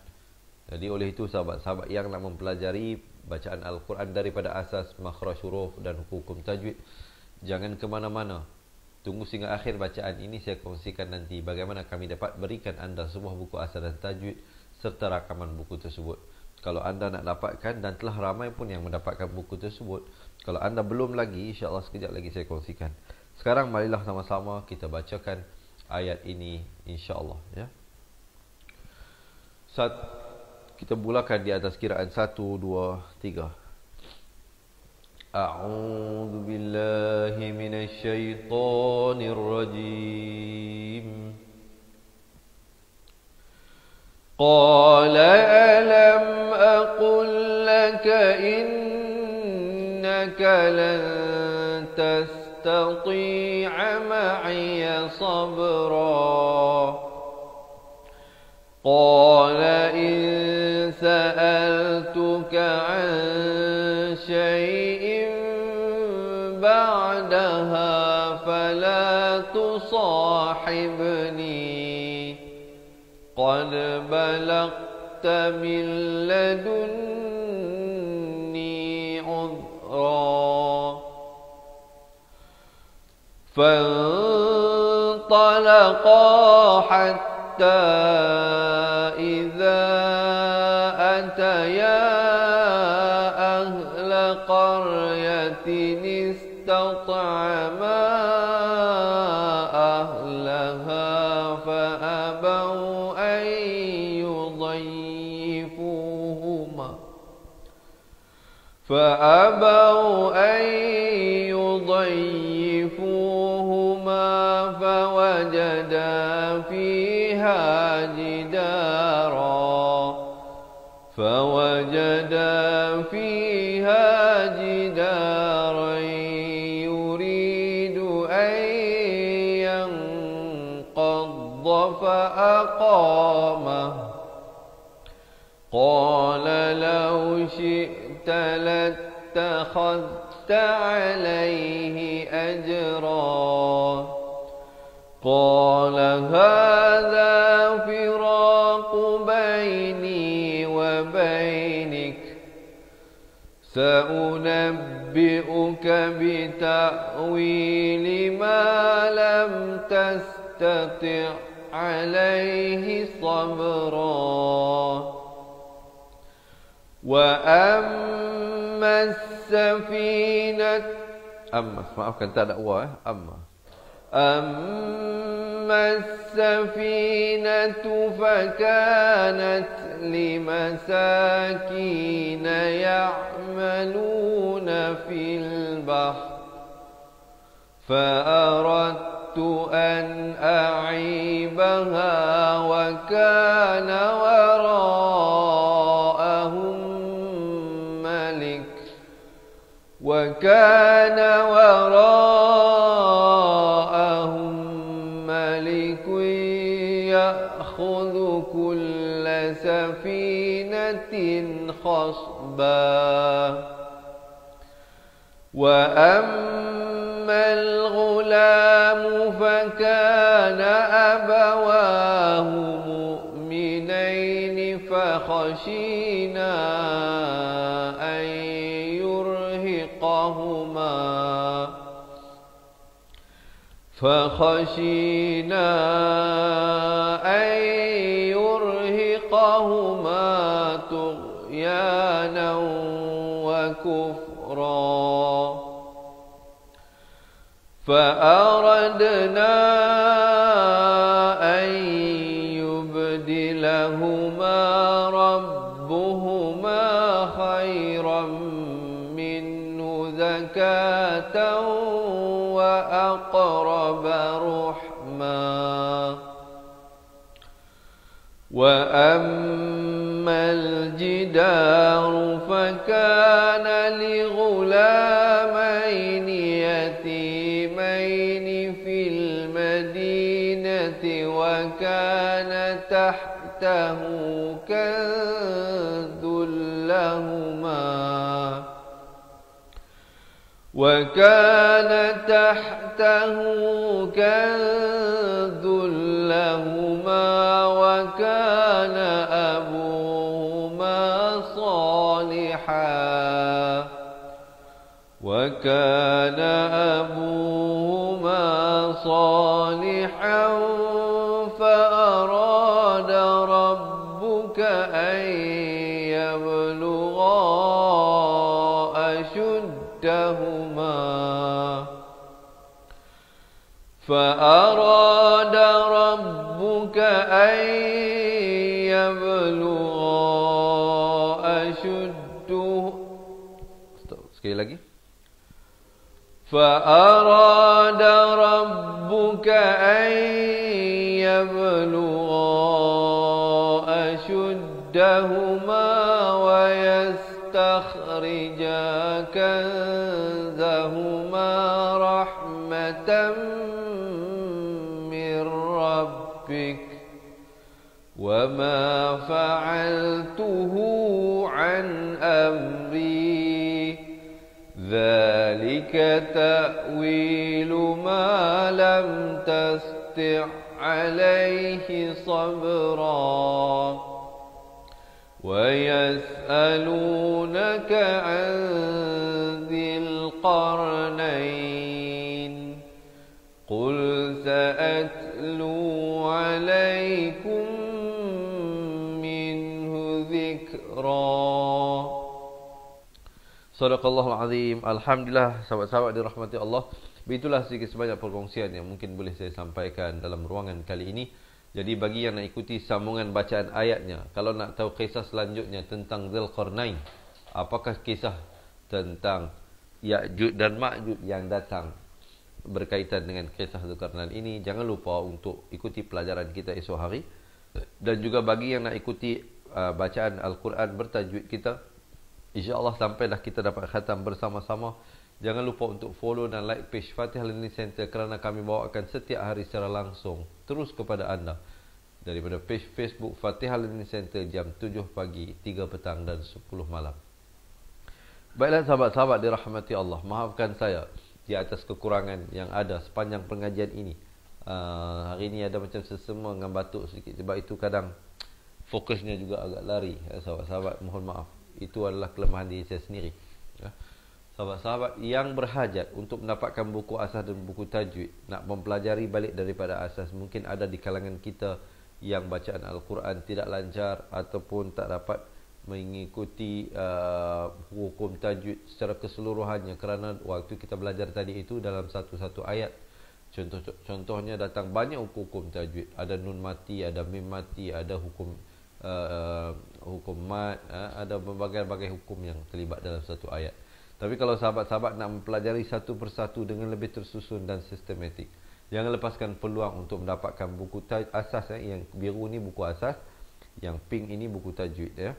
Jadi oleh itu sahabat-sahabat yang nak mempelajari bacaan Al-Quran daripada asas, makhraj huruf dan hukum tajwid, jangan ke mana-mana. Tunggu sehingga akhir bacaan ini. Saya kongsikan nanti bagaimana kami dapat berikan anda sebuah buku asal dan tajwid serta rakaman buku tersebut. Kalau anda nak dapatkan, dan telah ramai pun yang mendapatkan buku tersebut. Kalau anda belum lagi, insya-Allah sekejap lagi saya kongsikan. Sekarang marilah sama-sama kita bacakan ayat ini, insya-Allah ya. Kita mulakan di atas kiraan 1, 2, 3. A'udzu billahi minasy syaithanir rajim. Qala alam aqul laka innaka lan tastati'a ma'iya sabra. Qala in sa'altuka 'an shay'in ba'daha fala tusahibni. Qad balagta min ladunni 'udhra. فانطلقا حتى إذا أتيا أهل قرية استطعما أهلها فأبوا أن يضيفوهما فوجدا فيها جدارا يريد أن ينقض فأقامه. قال لو شئت لاتخذت عليه أجرا. قال هذا فراق بيني وبينك سأنبئك بتأويل ما لم تستطع عليه صبرا. وأما السفينة أما السفينة فكانت لمساكين يعملون في البحر فأردت أن أعيبها وكان وراءهم ملك يأخذ كل سفينة خصبا. وأما الغلام فكان أبواه مؤمنين فخشينا أن يرهقهما طغيانا وكفرا فأردنا أن يبدلهما ربهما خيرا منه زكاة وأقرب رحما وأما الجدار فكان لغلامين يتيمين في المدينة وكان تحته كنز لهما وكان أبوهما صالحا فأراد ربك أن يبلغا أشدهما Sekali lagi. فأراد ربك أن يبلغا أشدهما ويستخرجا كنزهما رحمة من ربك وما فعلته عن أمري ذلك تأويل ما لم تستطع عليه صبرا ويسألونك عن ذي القرنين قل سأتلو عليكم منه ذكرا. Sadaqallahul azim. Alhamdulillah, sahabat-sahabat dirahmati Allah. Begitulah sedikit sebanyak perkongsian yang mungkin boleh saya sampaikan dalam ruangan kali ini. Jadi bagi yang nak ikuti sambungan bacaan ayatnya, kalau nak tahu kisah selanjutnya tentang Dzulqarnain, apakah kisah tentang Ya'juj dan Ma'juj yang datang berkaitan dengan kisah Dzulqarnain ini, jangan lupa untuk ikuti pelajaran kita esok hari. Dan juga bagi yang nak ikuti bacaan Al-Quran bertajwid kita, InsyaAllah sampailah kita dapat khatam bersama-sama. Jangan lupa untuk follow dan like page Fatihah Learning Center kerana kami bawakan setiap hari secara langsung terus kepada anda daripada page Facebook Fatihah Learning Center jam 7 pagi, 3 petang dan 10 malam. Baiklah sahabat-sahabat dirahmati Allah, maafkan saya di atas kekurangan yang ada sepanjang pengajian ini. Hari ini ada macam sesama dengan batuk sedikit, sebab itu kadang fokusnya juga agak lari. Sahabat-sahabat mohon maaf. Itu adalah kelemahan diri saya sendiri. Sahabat-sahabat yang berhajat untuk mendapatkan buku asas dan buku tajwid, nak mempelajari balik daripada asas, mungkin ada di kalangan kita yang bacaan Al-Quran tidak lancar ataupun tak dapat mengikuti hukum tajwid secara keseluruhannya kerana waktu kita belajar tadi itu dalam satu-satu ayat. Contohnya datang banyak hukum tajwid, ada nun mati, ada mim mati, ada hukum hukum mat, ada berbagai-bagai hukum yang terlibat dalam satu ayat. Tapi kalau sahabat-sahabat nak mempelajari satu persatu dengan lebih tersusun dan sistematik, jangan lepaskan peluang untuk mendapatkan buku asas. Yang biru ni buku asas, yang pink ini buku tajwid ya.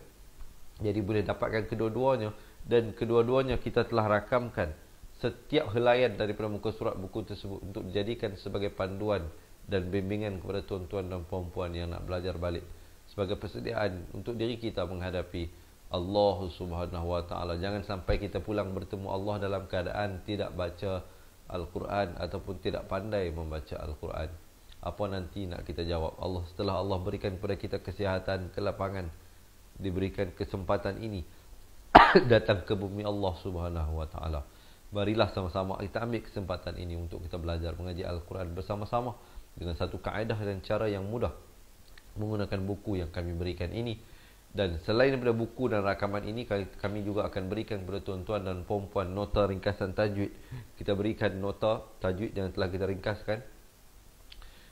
Jadi boleh dapatkan kedua-duanya, dan kedua-duanya kita telah rakamkan setiap helaian daripada muka surat buku tersebut untuk dijadikan sebagai panduan dan bimbingan kepada tuan-tuan dan puan-puan yang nak belajar balik, sebagai persediaan untuk diri kita menghadapi Allah Subhanahu Wa Taala. Jangan sampai kita pulang bertemu Allah dalam keadaan tidak baca Al-Quran ataupun tidak pandai membaca Al-Quran? Apa nanti nak kita jawab? Setelah Allah berikan kepada kita kesihatan, kelapangan, diberikan kesempatan ini datang ke bumi Allah Subhanahu wa taala. Marilah sama-sama kita ambil kesempatan ini untuk kita belajar mengaji Al-Quran bersama-sama dengan satu kaedah dan cara yang mudah menggunakan buku yang kami berikan ini. Dan selain daripada buku dan rakaman ini, kami juga akan berikan kepada tuan-tuan dan puan-puan nota ringkasan tajwid. Kita berikan nota tajwid yang telah kita ringkaskan.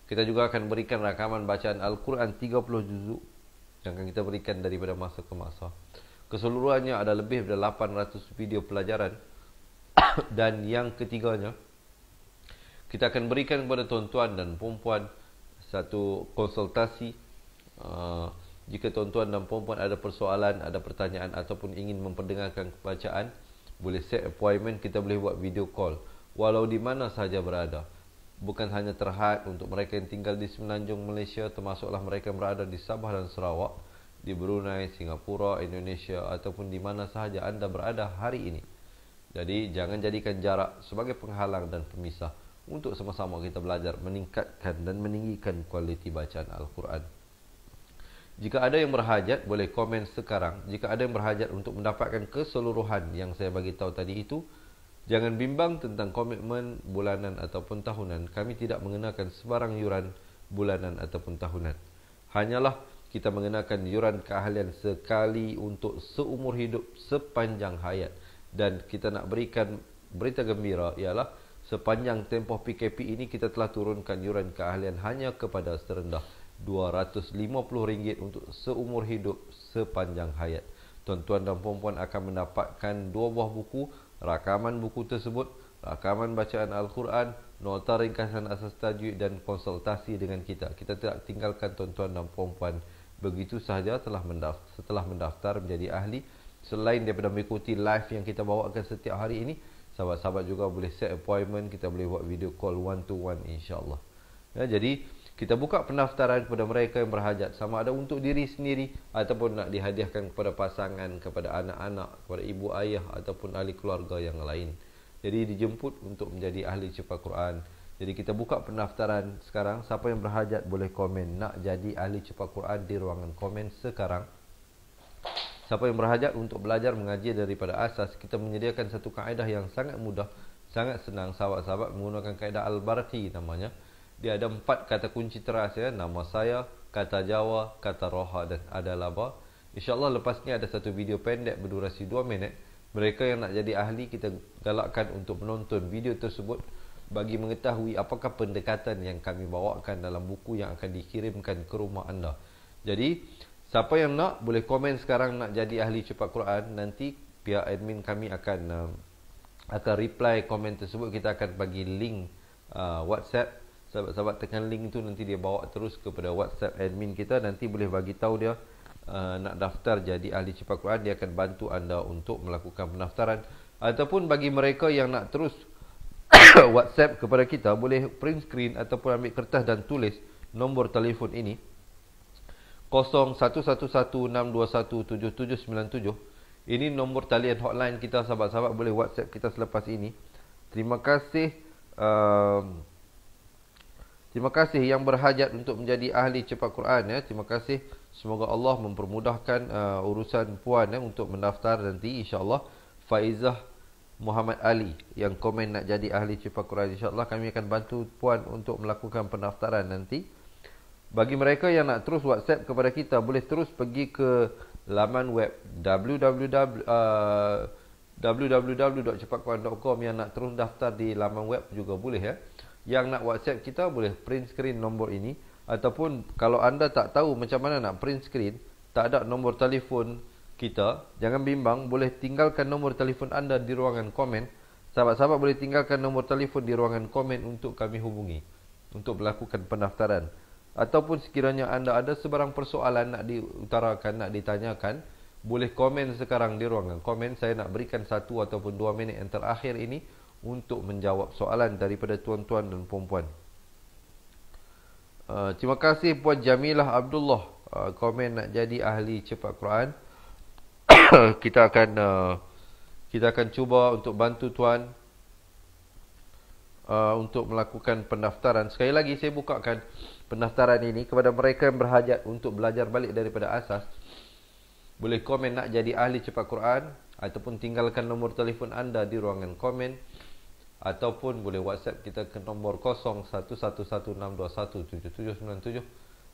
Kita juga akan berikan rakaman bacaan Al-Quran 30 juzuk yang akan kita berikan daripada masa ke masa. Keseluruhannya ada lebih daripada 800 video pelajaran. Dan yang ketiganya, kita akan berikan kepada tuan-tuan dan puan-puan satu konsultasi. Jika tuan-tuan dan puan-puan ada persoalan, ada pertanyaan ataupun ingin memperdengarkan bacaan, boleh set appointment, kita boleh buat video call walau di mana sahaja berada. Bukan hanya terhad untuk mereka yang tinggal di Semenanjung Malaysia, termasuklah mereka yang berada di Sabah dan Sarawak, di Brunei, Singapura, Indonesia ataupun di mana sahaja anda berada hari ini. Jadi jangan jadikan jarak sebagai penghalang dan pemisah untuk sama-sama kita belajar meningkatkan dan meninggikan kualiti bacaan Al-Quran. Jika ada yang berhajat, boleh komen sekarang. Jika ada yang berhajat untuk mendapatkan keseluruhan yang saya bagi tahu tadi itu, jangan bimbang tentang komitmen bulanan ataupun tahunan. Kami tidak mengenakan sebarang yuran bulanan ataupun tahunan. Hanyalah kita mengenakan yuran keahlian sekali untuk seumur hidup sepanjang hayat. Dan kita nak berikan berita gembira ialah sepanjang tempoh PKP ini kita telah turunkan yuran keahlian hanya kepada serendah RM250 untuk seumur hidup sepanjang hayat. Tuan-tuan dan puan-puan akan mendapatkan 2 buah buku, rakaman buku tersebut, rakaman bacaan Al-Quran, nota ringkasan asas tajwid dan konsultasi dengan kita. Kita tidak tinggalkan tuan-tuan dan puan-puan begitu sahaja setelah mendaftar menjadi ahli. Selain daripada mengikuti live yang kita bawakan setiap hari ini, sahabat-sahabat juga boleh set appointment, kita boleh buat video call one to one insya-Allah. Ya, jadi kita buka pendaftaran kepada mereka yang berhajat, sama ada untuk diri sendiri ataupun nak dihadiahkan kepada pasangan, kepada anak-anak, kepada ibu ayah ataupun ahli keluarga yang lain. Jadi dijemput untuk menjadi ahli cepat Quran. Jadi kita buka pendaftaran sekarang. Siapa yang berhajat boleh komen nak jadi ahli cepat Quran di ruangan komen sekarang. Siapa yang berhajat untuk belajar mengaji daripada asas, kita menyediakan satu kaedah yang sangat mudah, sangat senang. Sahabat-sahabat menggunakan kaedah Al-Barqi namanya. Dia ada 4 kata kunci teras ya. Nama saya, kata Jawa, kata Roha dan ada laba. InsyaAllah lepas ni ada satu video pendek berdurasi 2 minit. Mereka yang nak jadi ahli, kita galakkan untuk menonton video tersebut bagi mengetahui apakah pendekatan yang kami bawakan dalam buku yang akan dikirimkan ke rumah anda. Jadi siapa yang nak boleh komen sekarang nak jadi ahli cepat Quran. Nanti pihak admin kami akan reply komen tersebut. Kita akan bagi link WhatsApp. Sahabat-sahabat tekan link tu, nanti dia bawa terus kepada WhatsApp admin kita. Nanti boleh bagi tahu dia nak daftar jadi ahli cepat Quran. Dia akan bantu anda untuk melakukan pendaftaran. Ataupun bagi mereka yang nak terus WhatsApp kepada kita, boleh print screen ataupun ambil kertas dan tulis nombor telefon ini 0111621797. Ini nombor talian hotline kita. Sahabat-sahabat boleh WhatsApp kita selepas ini. Terima kasih yang berhajat untuk menjadi ahli cepat Quran ya. Terima kasih. Semoga Allah mempermudahkan urusan puan untuk mendaftar nanti insya-Allah. Faizah Muhammad Ali yang komen nak jadi ahli cepat Quran, insya-Allah kami akan bantu puan untuk melakukan pendaftaran nanti. Bagi mereka yang nak terus WhatsApp kepada kita, boleh terus pergi ke laman web www.cepatquran.com. Yang nak terus daftar di laman web juga boleh ya. Yang nak WhatsApp kita boleh print screen nombor ini. Ataupun kalau anda tak tahu macam mana nak print screen, tak ada nombor telefon kita, jangan bimbang, boleh tinggalkan nombor telefon anda di ruangan komen. Sahabat-sahabat boleh tinggalkan nombor telefon di ruangan komen untuk kami hubungi untuk melakukan pendaftaran. Ataupun sekiranya anda ada sebarang persoalan nak diutarakan, nak ditanyakan, boleh komen sekarang di ruangan komen. Saya nak berikan 1 ataupun 2 minit yang terakhir ini untuk menjawab soalan daripada tuan-tuan dan puan-puan. Terima kasih Puan Jamilah Abdullah komen nak jadi ahli cepat Quran. Kita akan cuba untuk bantu tuan. untuk melakukan pendaftaran. Sekali lagi saya bukakan pendaftaran ini kepada mereka yang berhajat untuk belajar balik daripada asas. Boleh komen nak jadi ahli cepat Quran, ataupun tinggalkan nombor telefon anda di ruangan komen, ataupun boleh WhatsApp kita ke nombor 011162179797,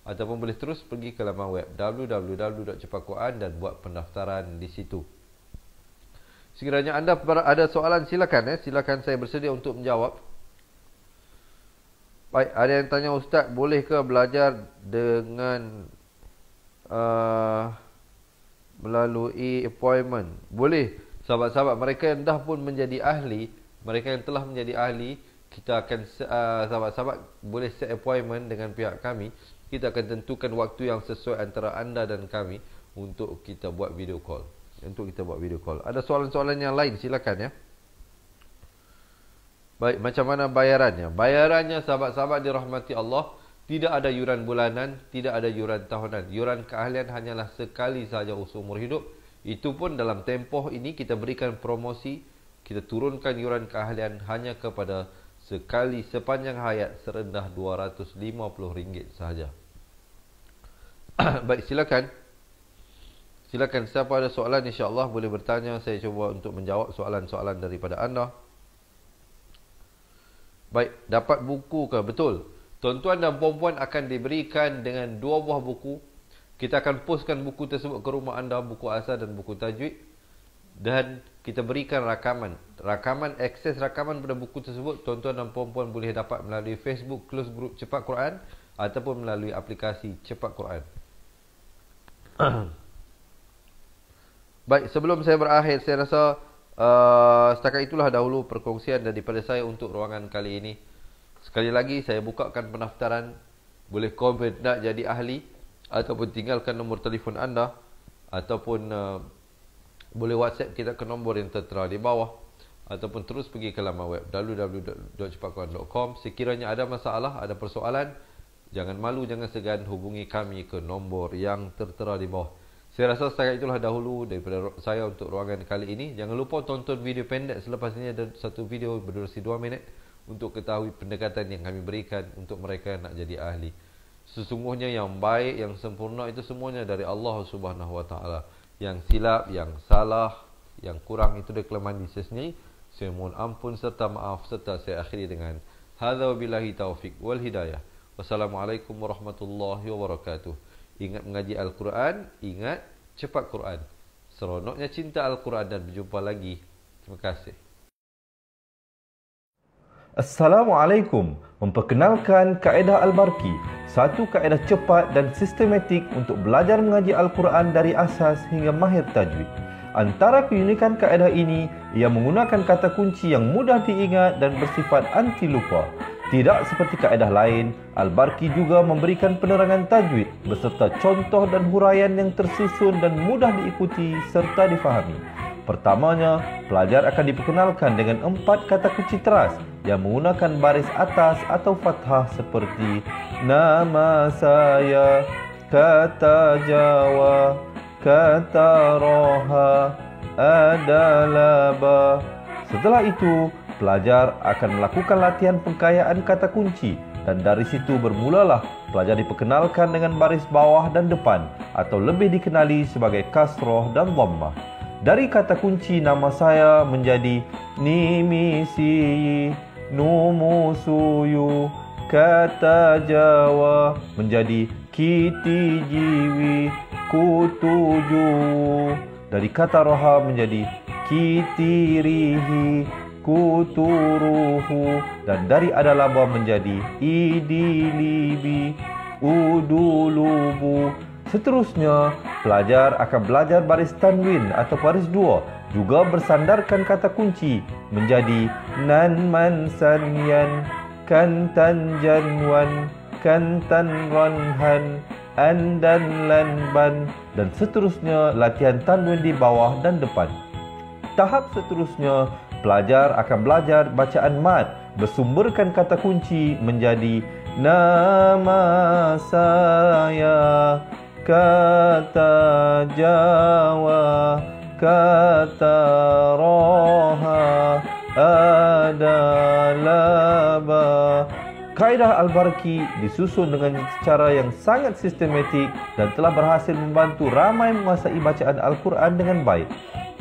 ataupun boleh terus pergi ke laman web www.cepatquran dan buat pendaftaran di situ. Sekiranya anda ada soalan, silakan silakan, saya bersedia untuk menjawab. Baik, ada yang tanya, Ustaz, boleh ke belajar dengan melalui appointment? Boleh. Sahabat-sahabat, mereka yang dah pun menjadi ahli, mereka yang telah menjadi ahli, kita akan sahabat-sahabat boleh set appointment dengan pihak kami. Kita akan tentukan waktu yang sesuai antara anda dan kami untuk kita buat video call. Ada soalan-soalan yang lain, silakan ya. Baik, macam mana bayarannya? Bayarannya, sahabat-sahabat dirahmati Allah, tidak ada yuran bulanan, tidak ada yuran tahunan. Yuran keahlian hanyalah sekali sahaja seumur hidup. Itu pun dalam tempoh ini kita berikan promosi, kita turunkan yuran keahlian hanya kepada sekali sepanjang hayat serendah RM250 sahaja. Baik, silakan. Silakan, siapa ada soalan insya-Allah boleh bertanya, saya cuba untuk menjawab soalan-soalan daripada anda. Baik, dapat buku ke? Betul. Tuan-tuan dan puan-puan akan diberikan dengan 2 buah buku. Kita akan postkan buku tersebut ke rumah anda, buku asal dan buku tajwid. Dan kita berikan rakaman. Akses rakaman pada buku tersebut, tuan-tuan dan puan-puan boleh dapat melalui Facebook Close Group Cepat Quran ataupun melalui aplikasi Cepat Quran. Baik, sebelum saya berakhir, saya rasa setakat itulah dahulu perkongsian daripada saya untuk ruangan kali ini. Sekali lagi saya bukakan pendaftaran. Boleh komen nak jadi ahli, ataupun tinggalkan nombor telefon anda, ataupun boleh WhatsApp kita ke nombor yang tertera di bawah, ataupun terus pergi ke laman web www.cepatquran.com. Sekiranya ada masalah, ada persoalan, jangan malu, jangan segan, hubungi kami ke nombor yang tertera di bawah. Saya rasa setakat itulah dahulu daripada saya untuk ruangan kali ini. Jangan lupa tonton video pendek selepas ini, ada satu video berdurasi 2 minit untuk ketahui pendekatan yang kami berikan untuk mereka yang nak jadi ahli. Sesungguhnya yang baik, yang sempurna itu semuanya dari Allah Subhanahu Wa Taala. Yang silap, yang salah, yang kurang itu dari kelemahan diri sendiri. Saya mohon ampun serta maaf, serta saya akhiri dengan hadza wabillahi taufik wal hidayah. Wassalamualaikum warahmatullahi wabarakatuh. Ingat mengaji Al-Quran, ingat cepat Quran. Seronoknya cinta Al-Quran, dan berjumpa lagi. Terima kasih. Assalamualaikum. Memperkenalkan kaedah Al-Barki, satu kaedah cepat dan sistematik untuk belajar mengaji Al-Quran dari asas hingga mahir tajwid. Antara keunikan kaedah ini, ia menggunakan kata kunci yang mudah diingat dan bersifat anti lupa. Tidak seperti kaedah lain, Al-Barki juga memberikan penerangan tajwid beserta contoh dan huraian yang tersusun dan mudah diikuti serta difahami. Pertamanya, pelajar akan diperkenalkan dengan 4 kata kunci teras yang menggunakan baris atas atau fathah seperti nama saya, kata Jawa, kata Roha, adalah ba. Setelah itu, pelajar akan melakukan latihan pengkayaan kata kunci, dan dari situ bermulalah pelajar diperkenalkan dengan baris bawah dan depan, atau lebih dikenali sebagai kasroh dan dhammah. Dari kata kunci nama saya menjadi nimisi, numusuyu, kata Jawa menjadi kiti jiwi, kutuju. Dari kata roha menjadi kitirihi, kuturuhu. Dan dari adalaba menjadi idilibi, udulubu. Seterusnya, pelajar akan belajar baris tanwin atau baris 2, juga bersandarkan kata kunci menjadi nan man sanyan, kan tan janwan, kan tan ranhan, an dan lan ban, dan seterusnya latihan tanwin di bawah dan depan. Tahap seterusnya, pelajar akan belajar bacaan mad bersumberkan kata kunci menjadi nama saya, kata Jawa, kata Roha, adalah ba. Kaedah Al-Barki disusun dengan cara yang sangat sistematik dan telah berhasil membantu ramai menguasai bacaan Al-Quran dengan baik.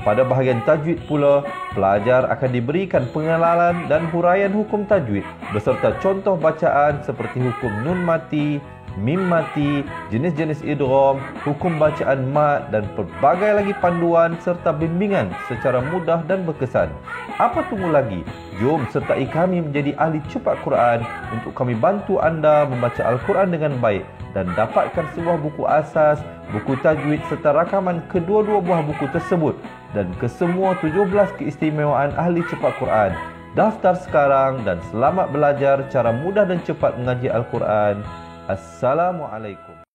Pada bahagian tajwid pula, pelajar akan diberikan pengenalan dan huraian hukum tajwid beserta contoh bacaan seperti hukum nun mati, mim mati, jenis-jenis idgham, hukum bacaan mat dan pelbagai lagi panduan serta bimbingan secara mudah dan berkesan. Apa tunggu lagi? Jom sertai kami menjadi ahli cepat Quran untuk kami bantu anda membaca Al-Quran dengan baik dan dapatkan sebuah buku asas, buku tajwid serta rakaman kedua-dua buah buku tersebut dan kesemua 17 keistimewaan ahli cepat Quran. Daftar sekarang dan selamat belajar cara mudah dan cepat mengaji Al-Quran. Assalamualaikum.